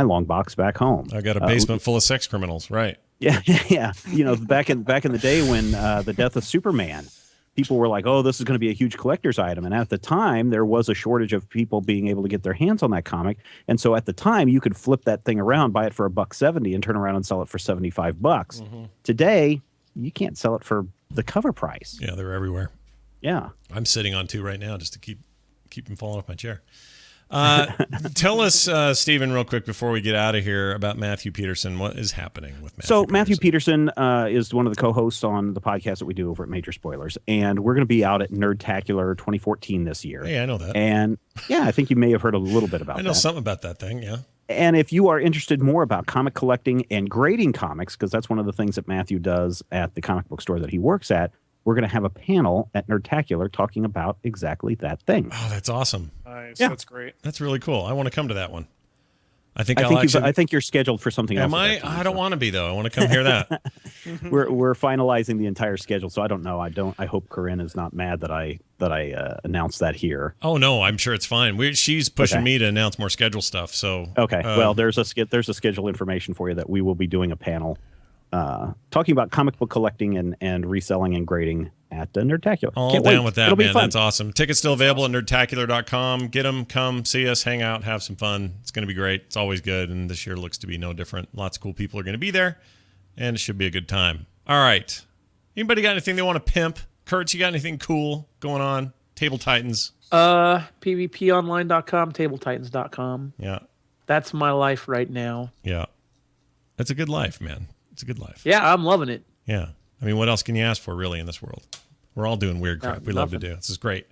long box back home. I got a basement full of Sex Criminals." Right. Yeah, yeah. Back in the day when the death of Superman, people were like, "Oh, this is going to be a huge collector's item." And at the time, there was a shortage of people being able to get their hands on that comic. And so at the time, you could flip that thing around, buy it for $1.70, and turn around and sell it for $75. Today, you can't sell it for the cover price. Yeah, they're everywhere. Yeah. I'm sitting on 2 right now just to keep them falling off my chair. Tell us, Stephen, real quick before we get out of here about Matthew Peterson. What is happening with Matthew Peterson? Matthew Peterson is one of the co-hosts on the podcast that we do over at Major Spoilers, and we're going to be out at Nerdtacular 2014 this year. Hey, I know that. And yeah, I think you may have heard a little bit about that. I know something about that thing, yeah. And if you are interested more about comic collecting and grading comics, because that's one of the things that Matthew does at the comic book store that he works at, we're going to have a panel at Nerdtacular talking about exactly that thing. Oh, that's awesome. Nice. Yeah. That's great. That's really cool. I want to come to that one. I think you're scheduled for something else. Am I? I don't want to be, though. I want to come hear that. We're finalizing the entire schedule, so I don't know. I hope Corinne is not mad that I announced that here. Oh no, I'm sure it's fine. She's pushing me to announce more schedule stuff. So okay, well there's a schedule information for you that we will be doing a panel talking about comic book collecting and reselling and grading at Nerdtacular. All down with that, man. That's awesome. Tickets still available at nerdtacular.com. Get them, come see us, hang out, have some fun. It's going to be great. It's always good, and this year looks to be no different. Lots of cool people are going to be there, and it should be a good time. All right. Anybody got anything they want to pimp? Kurtz, you got anything cool going on? Table Titans. PvPonline.com, TableTitans.com. Yeah. That's my life right now. Yeah. That's a good life, man. It's a good life. Yeah, I'm loving it. Yeah. I mean, what else can you ask for, really, in this world? We're all doing weird crap. We love to do. This is great.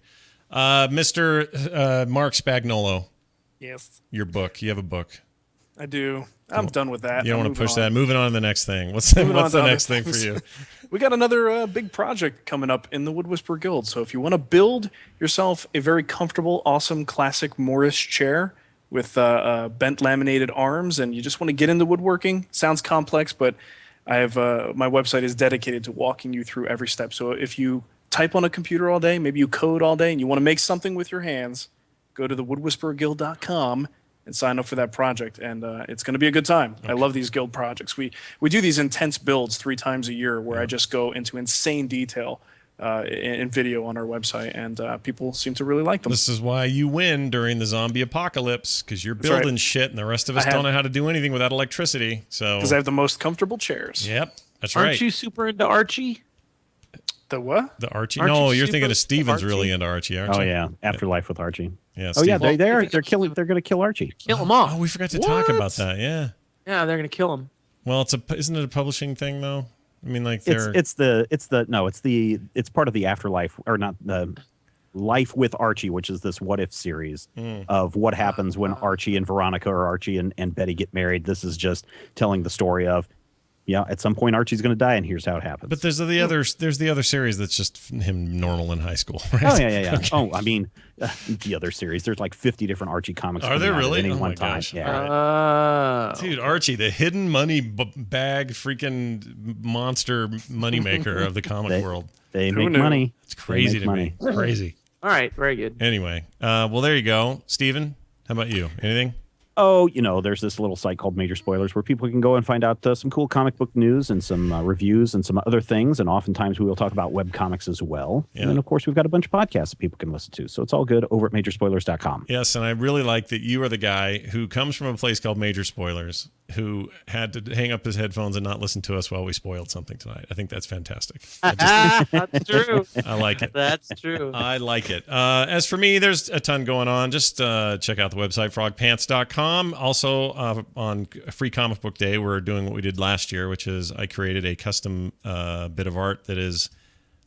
Mr. Mark Spagnolo. Yes. Your book. You have a book. I do. I'm done with that. You don't want to push that. Moving on to the next thing. What's the next thing for you? We got another big project coming up in the Wood Whisperer Guild. So if you want to build yourself a very comfortable, awesome, classic Morris chair with bent laminated arms, and you just want to get into woodworking, sounds complex, but I have my website is dedicated to walking you through every step. So if you type on a computer all day, maybe you code all day, and you want to make something with your hands, go to thewoodwhispererguild.com and sign up for that project, and it's going to be a good time. Okay. I love these guild projects. We do these intense builds 3 times a year where I just go into insane detail in video on our website, and people seem to really like them. This is why you win during the zombie apocalypse, because you're building shit, and the rest of us don't know how to do anything without electricity. So because I have the most comfortable chairs. Yep, that's right. Aren't you super into Archie? The what? The Archie? No, you're thinking of Steven's really into Archie, aren't you? Oh yeah, Afterlife with Archie. Yeah. Oh yeah, they're going to kill Archie. Kill him off. Oh, we forgot to talk about that. Yeah. Yeah, they're going to kill him. Well, isn't it a publishing thing though? I mean, like it's part of the Afterlife, or not the Life with Archie, which is this what if series of what happens when Archie and Veronica or Archie and Betty get married. This is just telling the story of, at some point Archie's going to die, and here's how it happens. But there's the other series that's just him normal in high school, right? Oh yeah. Okay. Oh, I mean, the other series. There's like 50 different Archie comics. Are there really? At any one time? Yeah. Dude, Archie, the hidden money bag, freaking monster moneymaker of the comic world. They make money. It's crazy to me. Crazy. All right, very good. Anyway, well, there you go. Steven, how about you? Anything? Oh, there's this little site called Major Spoilers where people can go and find out some cool comic book news and some reviews and some other things. And oftentimes we will talk about web comics as well. Yeah. And then, of course, we've got a bunch of podcasts that people can listen to. So it's all good over at majorspoilers.com. Yes, and I really like that you are the guy who comes from a place called Major Spoilers, who had to hang up his headphones and not listen to us while we spoiled something tonight. I think that's fantastic. That's true. I like it. That's true. I like it. As for me, there's a ton going on. Just check out the website, frogpants.com. Also, on Free Comic Book Day, we're doing what we did last year, which is I created a custom bit of art that is,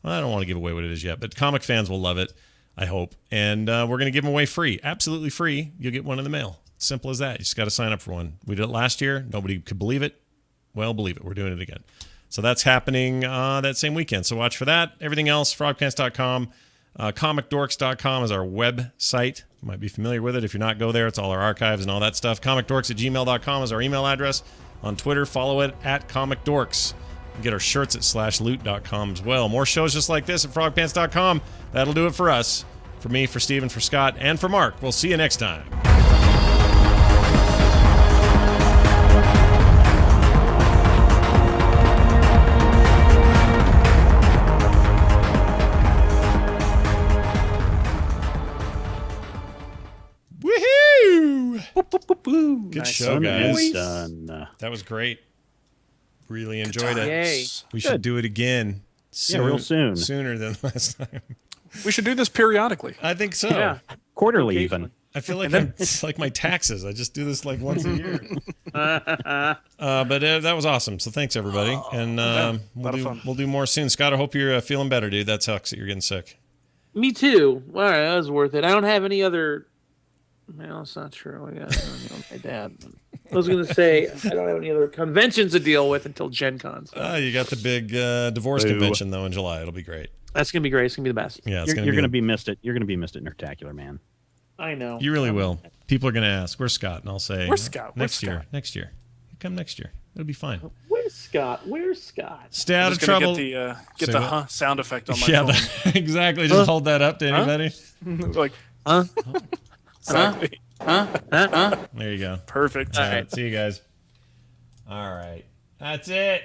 well, I don't want to give away what it is yet, but comic fans will love it, I hope. And we're going to give them away free, absolutely free. You'll get one in the mail. Simple as that. You just got to sign up for one. We did it last year. Nobody could believe it. Well, believe it. We're doing it again. So that's happening that same weekend. So watch for that. Everything else, frogpants.com. comicdorks.com is our website. You might be familiar with it. If you're not, go there. It's all our archives and all that stuff. comicdorks@gmail.com is our email address. On Twitter, follow it at comicdorks. You get our shirts at /loot.com as well. More shows just like this at frogpants.com. That'll do it for us. For me, for Steven, for Scott, and for Mark. We'll see you next time. Good Nice. show, guys. Done. That was great. Really enjoyed it. Yay. We should do it again. Real soon. Sooner than last time. We should do this periodically. I think so. Yeah. Quarterly even. I feel like it's like my taxes. I just do this like once a year. But that was awesome. So thanks, everybody. And we'll do more soon. Scott, I hope you're feeling better, dude. That sucks that you're getting sick. Me too. All right, that was worth it. I don't have any other. No, it's not true. I got my dad. I was going to say I don't have any other conventions to deal with until Gen Con. So. You got the big divorce convention though in July. It'll be great. That's going to be great. It's going to be the best. Yeah, you're going to be missed it. You're going to be missed at Nerdtacular, man. I know. You really will. People are going to ask, "Where's Scott?" And I'll say, "Where's Scott? Next year. Next year. You come next year. It'll be fine." Where's Scott? Where's Scott? Stay out of trouble. Get the sound effect on my phone. Exactly. Just hold that up to anybody. Like, exactly. There you go. Perfect. All right. See you guys. All right. That's it.